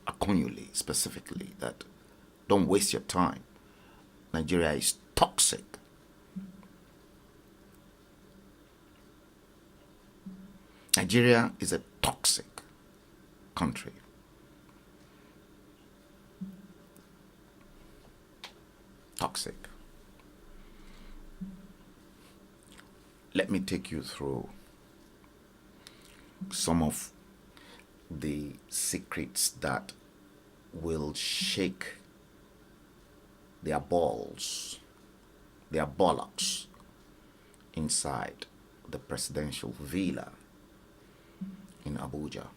Akonyuli specifically that don't waste your time. Nigeria is toxic. Nigeria is a toxic country. Toxic. Let me take you through some of the secrets that will shake their balls, their bollocks inside the presidential villa in Abuja.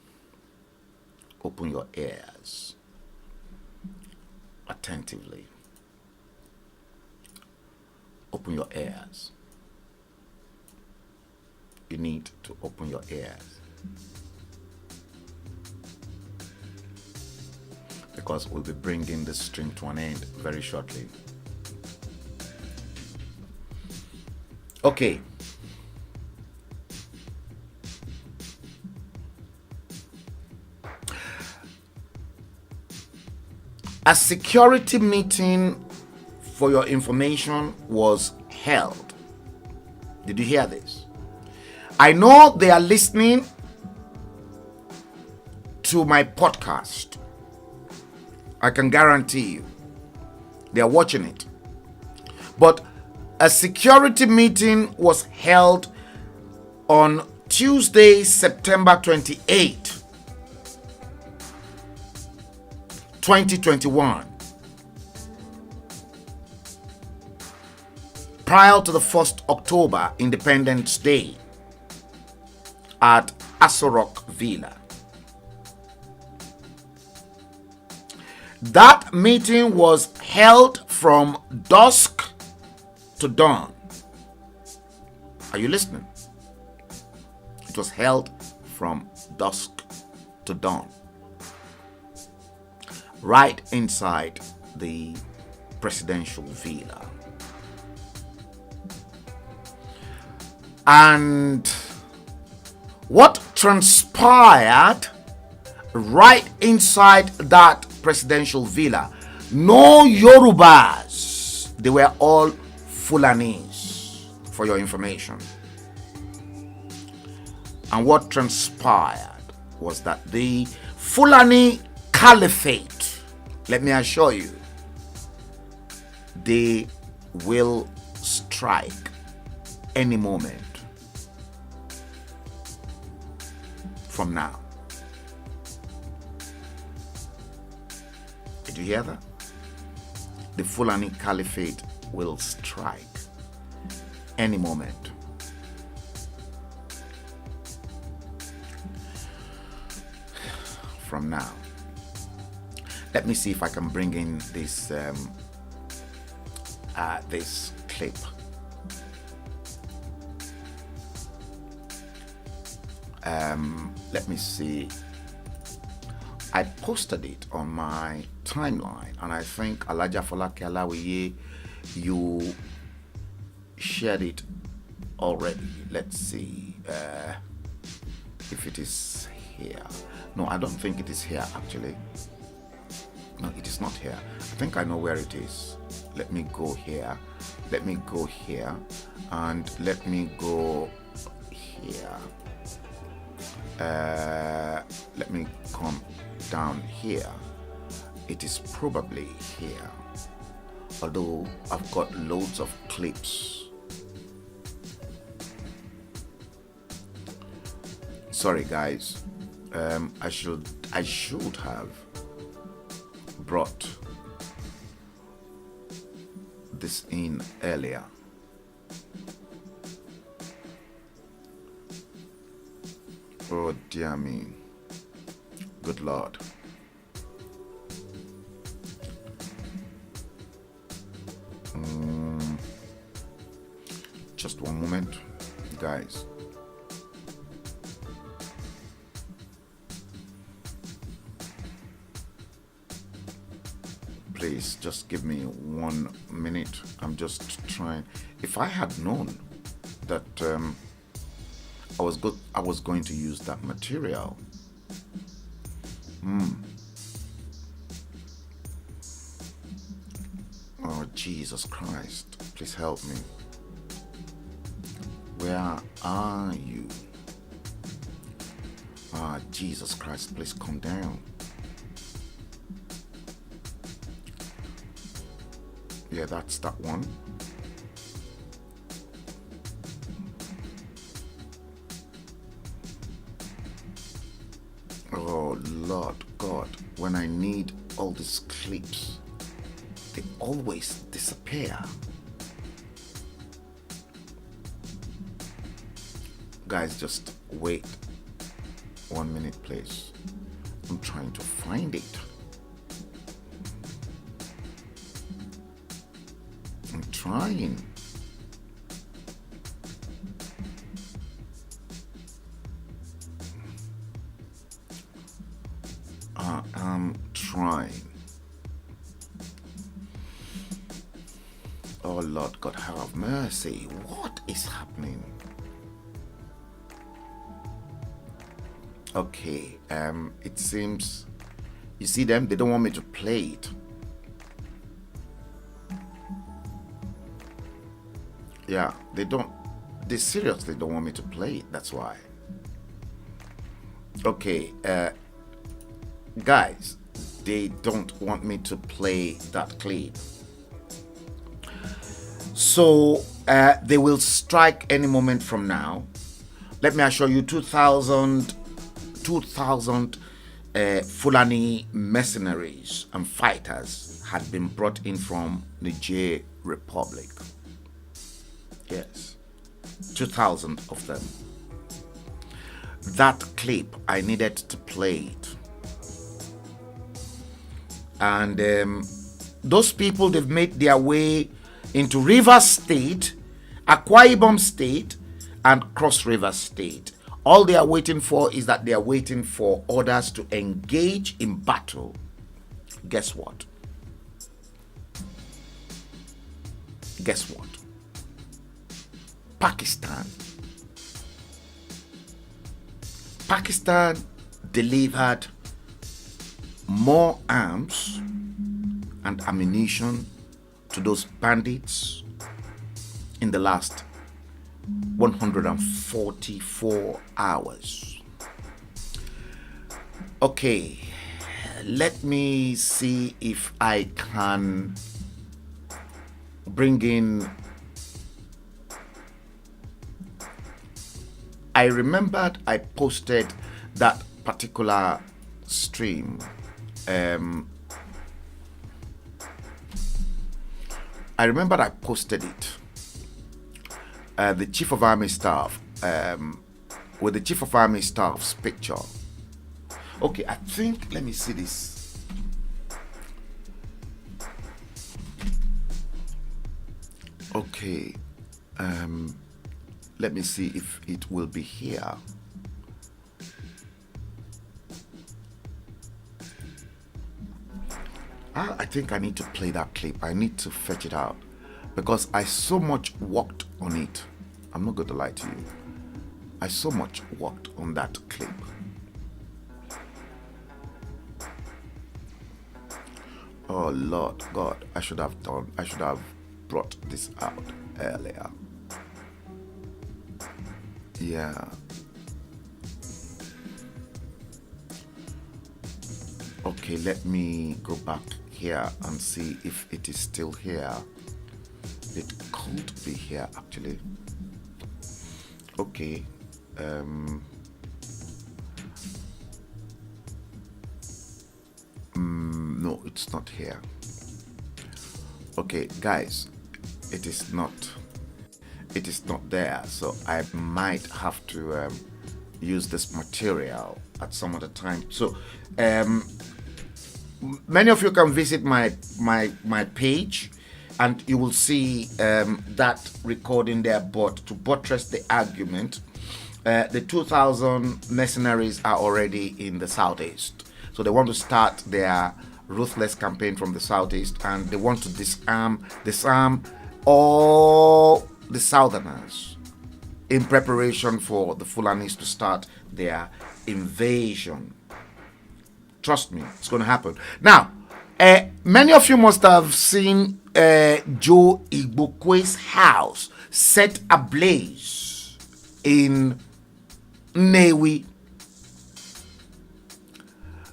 Open your ears attentively. Open your ears. You need to open your ears. Because we'll be bringing this stream to an end very shortly. Okay. A security meeting, for your information, was held. Did you hear this? I know they are listening to my podcast. I can guarantee you they are watching it. But a security meeting was held on Tuesday, September 28, 2021, prior to the 1st October Independence Day at Asorok Villa. That meeting was held from dusk to dawn. Are you listening? It was held from dusk to dawn, right inside the presidential villa. And what transpired right inside that presidential villa? No Yorubas. They were all Fulanis, for your information. And what transpired was that the Fulani Caliphate, let me assure you, they will strike any moment from now. Did you hear that? The Fulani Caliphate will strike any moment. From now. Let me see if I can bring in this this clip. Let me see. I posted it on my timeline, and I think Alaja Folake Alawiye, you shared it already. Let's see if it is here. No, I don't think it is here actually. No, it is not here. I think I know where it is. Let me go here. Let me go here. And let me go here. Let me come down here. It is probably here. Although I've got loads of clips. Sorry guys. I should have brought this in earlier. Oh dear me. Good Lord. one moment, guys. Please just give me 1 minute. I'm just trying. If I had known that I was going to use that material. Oh, Jesus Christ, please help me. Where are you? Ah, Jesus Christ, please come down. Yeah, that's that one. Oh, Lord God, when I need all these clips, they always disappear. Guys, just wait 1 minute, please. I'm trying to find it. I'm trying. I'm trying. Oh Lord God, have mercy. What is happening? Okay, it seems, you see them, they don't want me to play it. Yeah, they seriously don't want me to play it, that's why. Okay, guys, they don't want me to play that clip. So, they will strike any moment from now. Let me assure you, 2,000 Fulani mercenaries and fighters had been brought in from Niger Republic. Yes, 2,000 of them. That clip, I needed to play it. And those people, they've made their way into Rivers State, Akwa Ibom State, and Cross River State. All they are waiting for is that they are waiting for orders to engage in battle. Guess what? Guess what? Pakistan delivered more arms and ammunition to those bandits in the last 144 hours. Okay, let me see if I can bring in. I remembered I posted that particular stream. I remembered I posted it. The Chief of Army Staff, with the Chief of Army Staff's picture. Okay, I think, let me see this. Okay, let me see if it will be here. I think I need to play that clip. I need to fetch it out because I so much worked on it. I'm not going to lie to you. I so much worked on that clip. Oh Lord God, I should have brought this out earlier. Yeah. Okay, let me go back here and see if it is still here. It could be here actually. Okay. No, it's not here. Okay, guys, it is not there, so I might have to use this material at some other time. So many of you can visit my page. and you will see that recording there. But to buttress the argument, the 2,000 mercenaries are already in the southeast. So they want to start their ruthless campaign from the southeast, and they want to disarm all the southerners in preparation for the Fulanis to start their invasion. Trust me, it's going to happen. Now, many of you must have seen Joe Igbokwe's house set ablaze in Nnewi.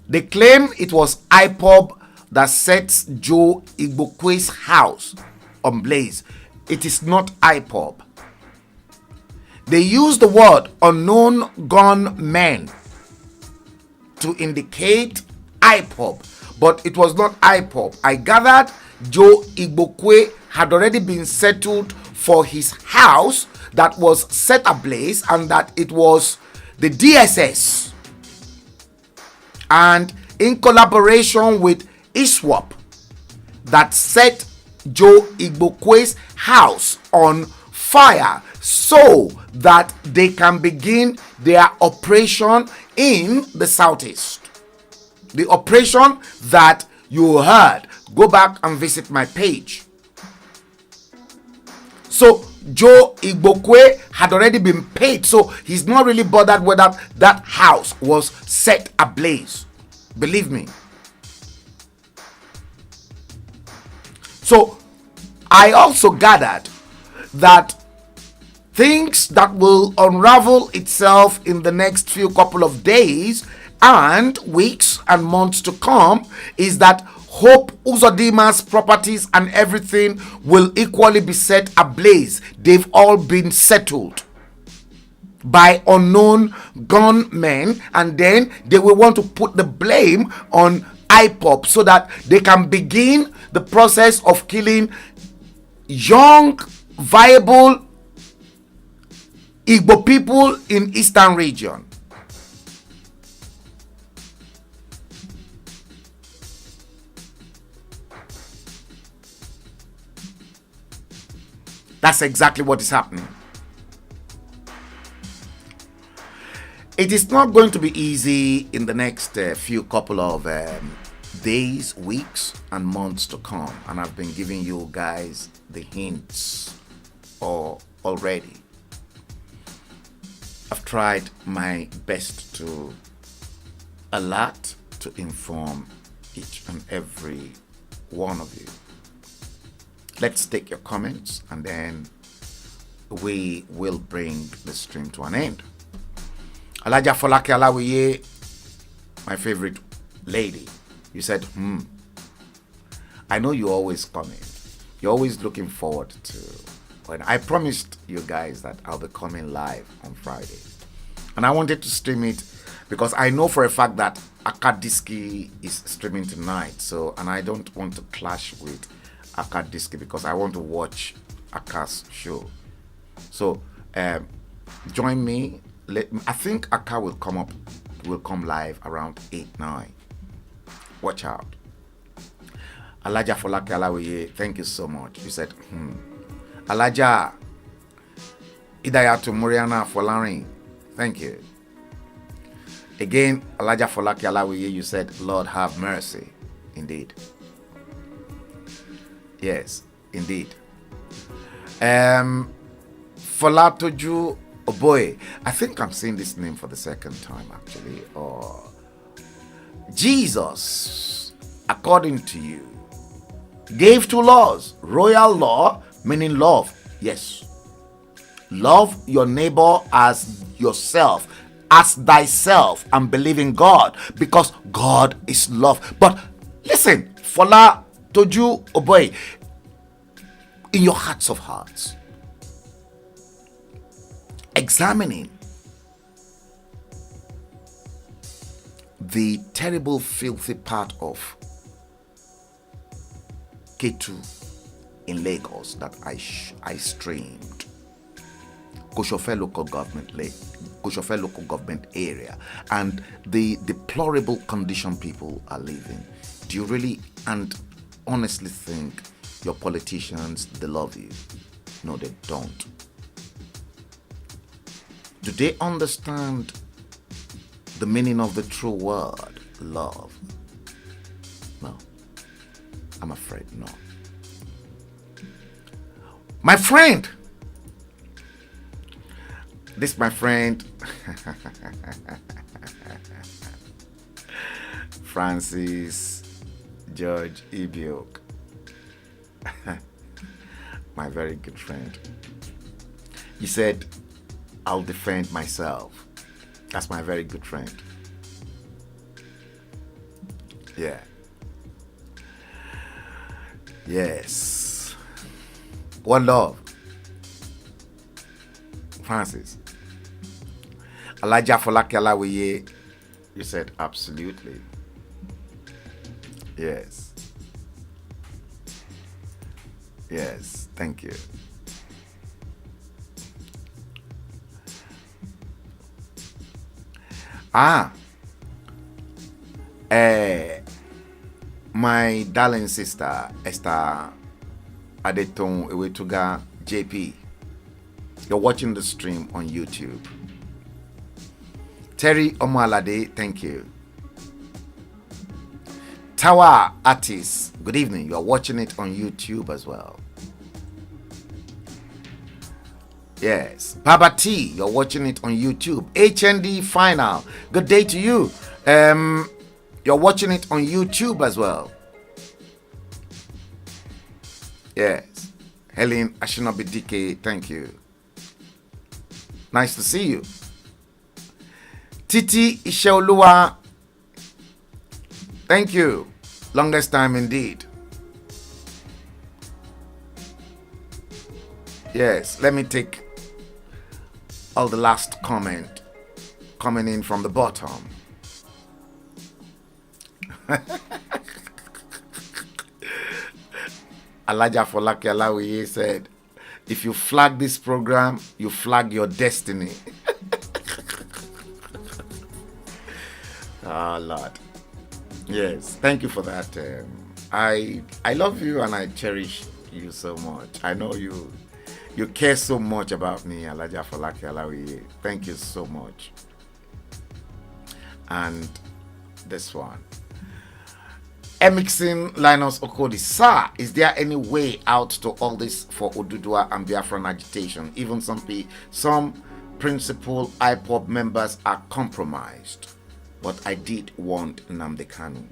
They claim it was IPOB that sets Joe Igbokwe's house ablaze. It is not IPOB. They use the word unknown gunmen to indicate IPOB, but it was not IPOB. I gathered Joe Igbokwe had already been settled for his house that was set ablaze, and that it was the DSS, and in collaboration with ISWAP, that set Joe Igbokwe's house on fire so that they can begin their operation in the southeast. The operation that you heard. Go back and visit my page. So Joe Igbokwe had already been paid, so he's not really bothered whether that house was set ablaze. Believe me. So I also gathered that things that will unravel itself in the next few couple of days and weeks and months to come is that Hope Uzodima's properties and everything will equally be set ablaze. They've all been settled by unknown gunmen, and then they will want to put the blame on IPOB so that they can begin the process of killing young, viable Igbo people in Eastern region. That's exactly what is happening. It is not going to be easy in the next few couple of days, weeks, and months to come. And I've been giving you guys the hints already. I've tried my best to alert, to inform each and every one of you. Let's take your comments, and then we will bring the stream to an end. Alaja Folake Alawiye, my favorite lady, you said, I know you always comment. You're always looking forward to when I promised you guys that I'll be coming live on Friday. And I wanted to stream it because I know for a fact that Akadiski is streaming tonight. So, and I don't want to clash with Akadiski because I want to watch Aka's show. So, join me. I think Aka will come live around 8-9. Watch out. Alaja Folake Alawiye, thank you so much. You said, Alaja Idayatu Muriana Folarin, thank you. Again, Alaja Folake Alawiye, you said, Lord have mercy. Indeed. Yes, indeed. Folatoju Oboye, I think I'm saying this name for the second time actually. Or Jesus, according to you, gave two laws. Royal law, meaning love. Yes. Love your neighbor as yourself, as thyself, and believe in God, because God is love. But listen, Fola Toju Oboy, in your hearts of hearts, examining the terrible, filthy part of K2 in Lagos that I streamed, Koshofe local government area, and the deplorable condition people are living. Do you really and honestly think your politicians, they love you. No, they don't. Do they understand the meaning of the true word, love? No. I'm afraid not. My friend. This, my friend, Francis George Ibiok. My very good friend. He said, I'll defend myself. That's my very good friend. Yeah. Yes. One love. Francis. Elijah Folake Alawiye. You said absolutely. Yes. Yes, thank you. My darling sister Esther Adetong Ewetuga JP, you're watching the stream on YouTube. Terry Omoalade, thank you. Tower Artist, good evening. You are watching it on YouTube as well. Yes. Baba T, you're watching it on YouTube. HND Final, good day to you. You're watching it on YouTube as well. Yes. Helen Ashinobi DK, thank you. Nice to see you. Titi Isheoluwa, thank you. Longest time indeed. Yes, let me take all the last comment coming in from the bottom. Elijah Folake Alawiye said, if you flag this program, you flag your destiny. Ah, Lord. Yes, thank you for that. I love you and I cherish you so much. I know you care so much about me, Elijah Folake Alawiye. Thank you so much. And this one. Emixin Linus Okodi, sir, is there any way out to all this for Oduduwa and Biafran agitation? Even some principal IPOB members are compromised. But I did want Nnamdi Kanu.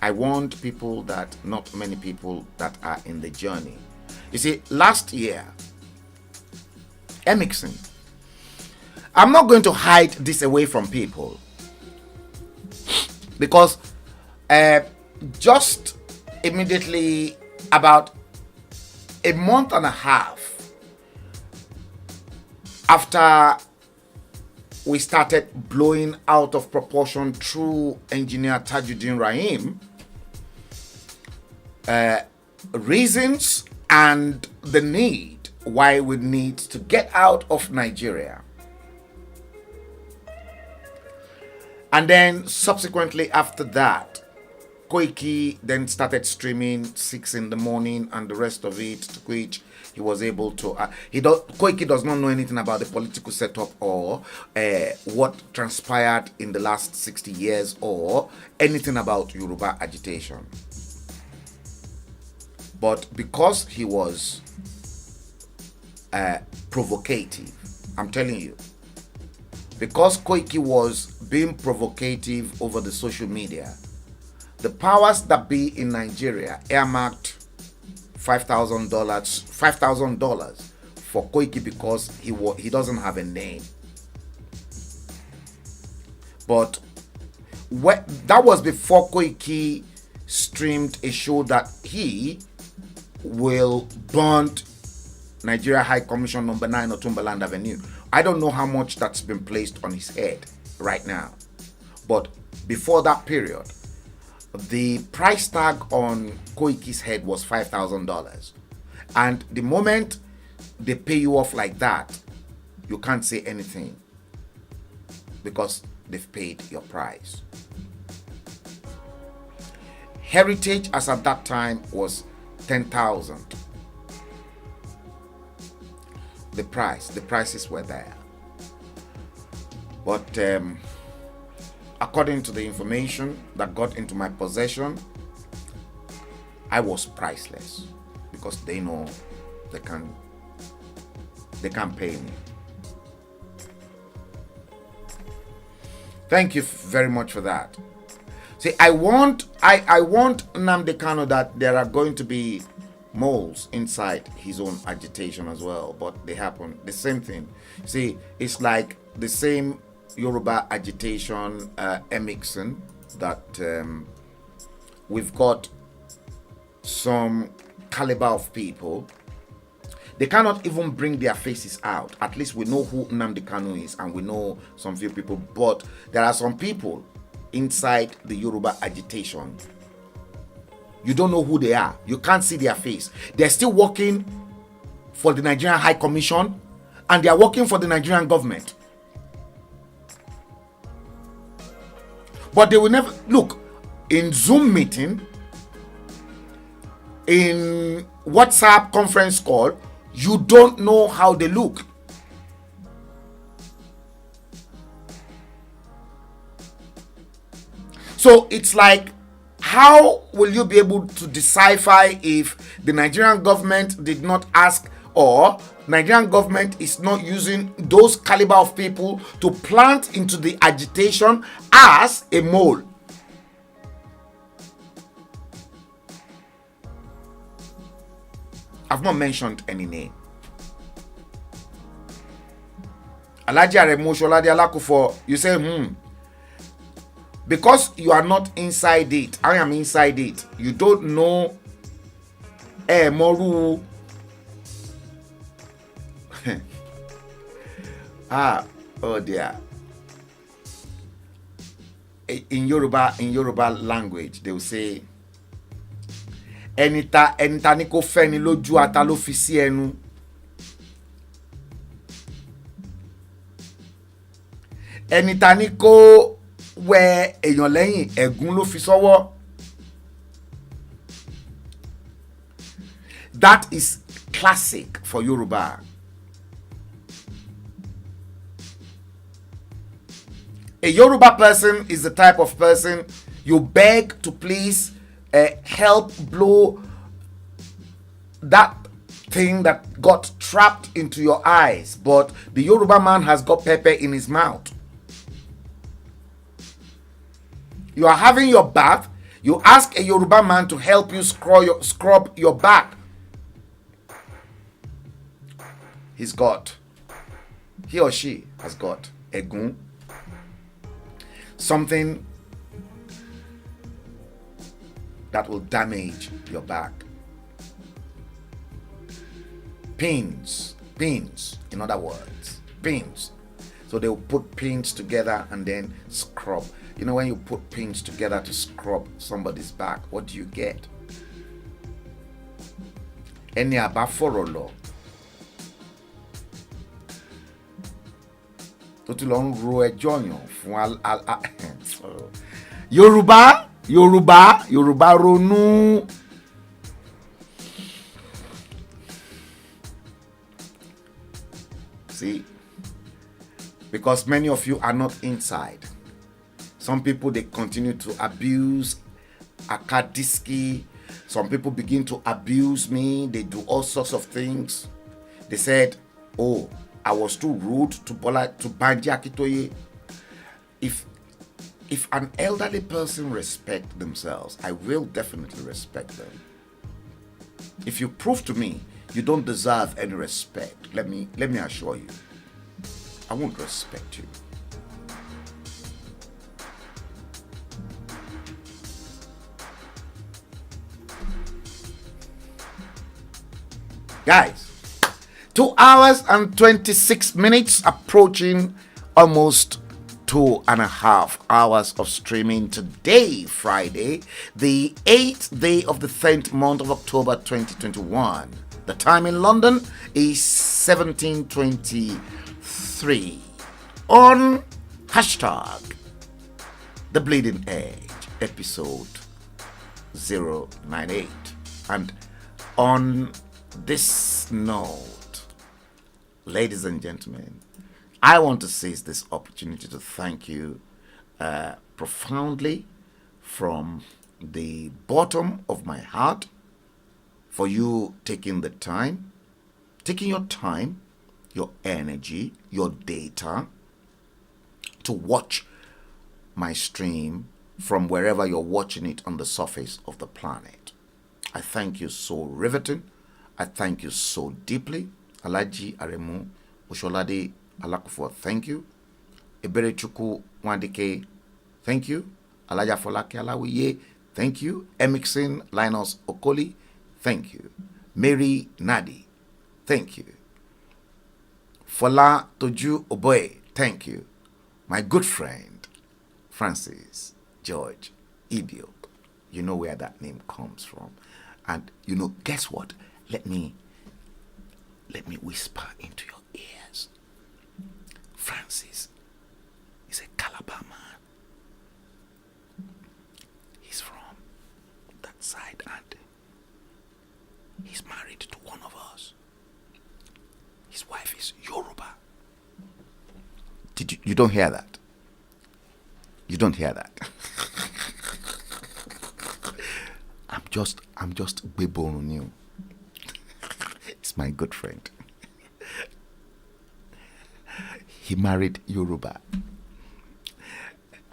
I want people that, not many people that are in the journey. You see, last year, Emixin, I'm not going to hide this away from people. Because just immediately about a month and a half after we started blowing out of proportion through engineer Tajuddin Rahim, reasons and the need why we need to get out of Nigeria. And then subsequently after that, Koiki then started streaming 6 in the morning and the rest of it, to which he was able to. Koiki does not know anything about the political setup or what transpired in the last 60 years or anything about Yoruba agitation. But because he was provocative, I'm telling you, because Koiki was being provocative over the social media, the powers that be in Nigeria earmarked $5,000 for Koiki because he doesn't have a name. But that was before Koiki streamed a show that he will burn Nigeria High Commission number 9 Otumbaland Avenue. I don't know how much that's been placed on his head right now. But before that period, the price tag on Koiki's head was $5,000. And the moment they pay you off like that, you can't say anything because they've paid your price. Heritage as at that time was 10,000. The prices were there. But according to the information that got into my possession, I was priceless because they know they can pay me. Thank you very much for that. See, I want Nnamdi Kanu that there are going to be moles inside his own agitation as well, but they happen. The same thing. See, it's like the same Yoruba agitation, Emixon, that we've got some caliber of people. They cannot even bring their faces out. At least we know who Nnamdi Kanu is, and we know some few people, but there are some people inside the Yoruba agitation. You don't know who they are. You can't see their face. They're still working for the Nigerian High Commission, and they are working for the Nigerian government. But they will never look in Zoom meeting, in WhatsApp conference call. You don't know how they look. So it's like, how will you be able to decipher if the Nigerian government did not ask, or Nigerian government is not using those caliber of people to plant into the agitation as a mole? I've not mentioned any name. Alhaji Aremu Sholade Alakufo, you say, because you are not inside it, I am inside it. You don't know Moru. Oh dear. In Yoruba language, they will say, Enita ni ko feni loju ata lo fi si enu. Enita ni ko we èyàn lẹ́yìn ẹ̀gún ló fi sọ́wọ́. That is classic for Yoruba. A Yoruba person is the type of person you beg to please help blow that thing that got trapped into your eyes, but the Yoruba man has got pepper in his mouth. You are having your bath, you ask a Yoruba man to help you scrub your back. He or she has got egun, something that will damage your back. Pins, in other words, pins. So they will put pins together and then scrub. You know, when you put pins together to scrub somebody's back, what do you get? Ẹni àbá fọ̀rọ̀ lọ tó tún lọ ń ro ẹjọ́ yàn fún Yorùbá ronú. See, because many of you are not inside. Some people, they continue to abuse Akadiski. Some people begin to abuse me. They do all sorts of things. They said, oh, I was too rude to Banji Akitoye. If an elderly person respect themselves, I will definitely respect them. If you prove to me you don't deserve any respect, let me assure you, I won't respect you. Guys, 2 hours and 26 minutes, approaching almost 2.5 hours of streaming today, Friday, the 8th day of the 10th month of October 2021. The time in London is 17:23. On hashtag The Bleeding Edge, episode 098. And on this note, ladies and gentlemen, I want to seize this opportunity to thank you profoundly from the bottom of my heart for you taking your time, your energy, your data to watch my stream from wherever you're watching it on the surface of the planet. I thank you so riveting. I thank you so deeply. Alaji Aremu Osholade Alakufo, thank you. Eberechuku Wandike, thank you. Alaja Folake Alawiye, thank you. Emixin Linus Okoli, thank you. Mary Nadi, thank you. Fola Toju Oboe, thank you. My good friend, Francis George Ibiok. You know where that name comes from. And you know, guess what? Let me whisper into your ears. Francis is a Calabar man. He's from that side and he's married to one of us. His wife is Yoruba. You don't hear that? You don't hear that? I'm just on you. It's my good friend. He married Yoruba.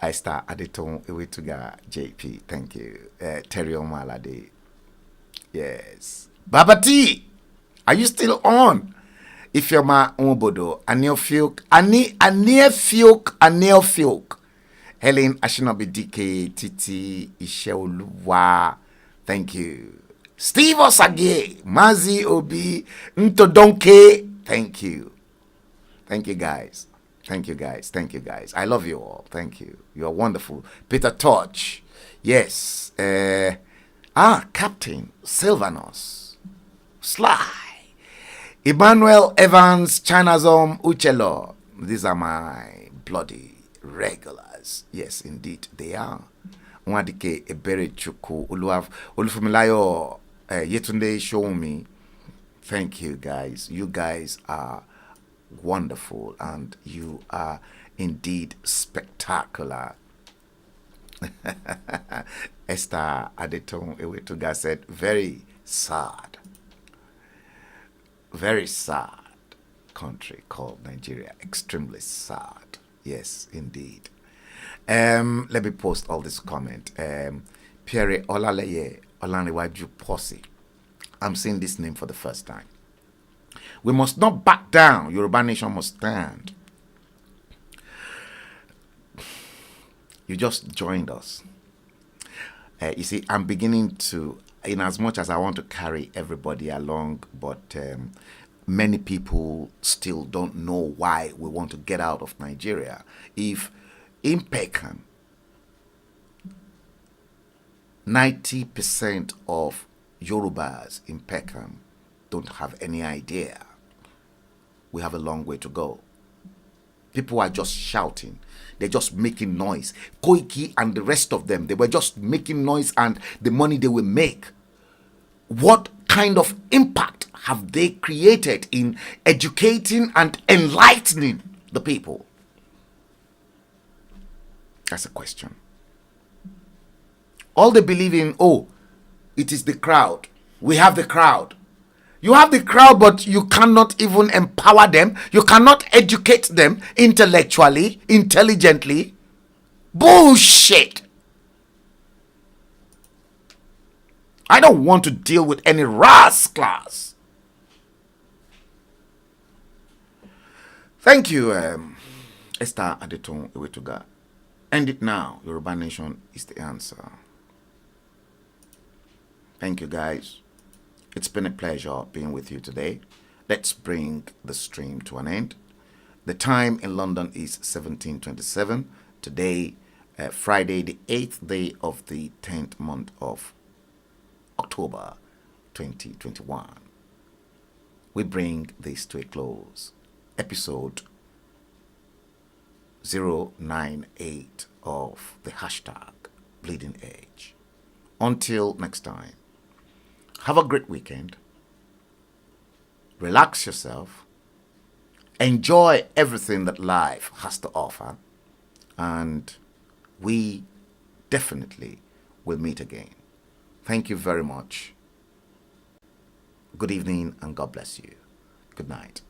I start Adeton Iwetuga JP. Thank you. Terry Omalade. Yes. Babati, are you still on? If you're my Obodo, Anielfiok, Anielfiok, Helen Ashinobi DK, Titi, Isheoluwa. Thank you. Steve Osage, Mazi Obi, Ntodonke. Thank you. Thank you guys. Thank you guys. Thank you guys. I love you all. Thank you. You are wonderful. Peter Torch. Yes. Captain Sylvanus. Sly. Emmanuel Evans, Chanazom Uchelo. These are my bloody regulars. Yes, indeed, they are. Nwadike Eberechuku Olufumilayo Yetunde Shoumi. Thank you guys. You guys are wonderful and you are indeed spectacular. Esther Adeton Ewetuga said, very sad. Very sad country called Nigeria. Extremely sad. Yes, indeed. Let me post all this comment. Pierre Olaleye Olanrewaju Posse. I'm saying this name for the first time. We must not back down. Yoruba nation must stand. You just joined us. You see, I'm beginning to, in as much as I want to carry everybody along, but many people still don't know why we want to get out of Nigeria. If in Peckham, 90% of Yorubas in Peckham don't have any idea, we have a long way to go. People are just shouting. They're just making noise. Koiki and the rest of them, they were just making noise and the money they will make. What kind of impact have they created in educating and enlightening the people? That's a question. All they believe in, oh, it is the crowd. We have the crowd. You have the crowd, but you cannot even empower them. You cannot educate them intellectually, intelligently. Bullshit. I don't want to deal with any rascals. Thank you, Esther Adeton Ewetuga. End it now. Yoruba Nation is the answer. Thank you, guys. It's been a pleasure being with you today. Let's bring the stream to an end. The time in London is 17:27. Today, Friday, the 8th day of the 10th month of October 2021. We bring this to a close. Episode 098 of the hashtag Bleeding Edge. Until next time, have a great weekend. Relax yourself. Enjoy everything that life has to offer. And we definitely will meet again. Thank you very much. Good evening and God bless you. Good night.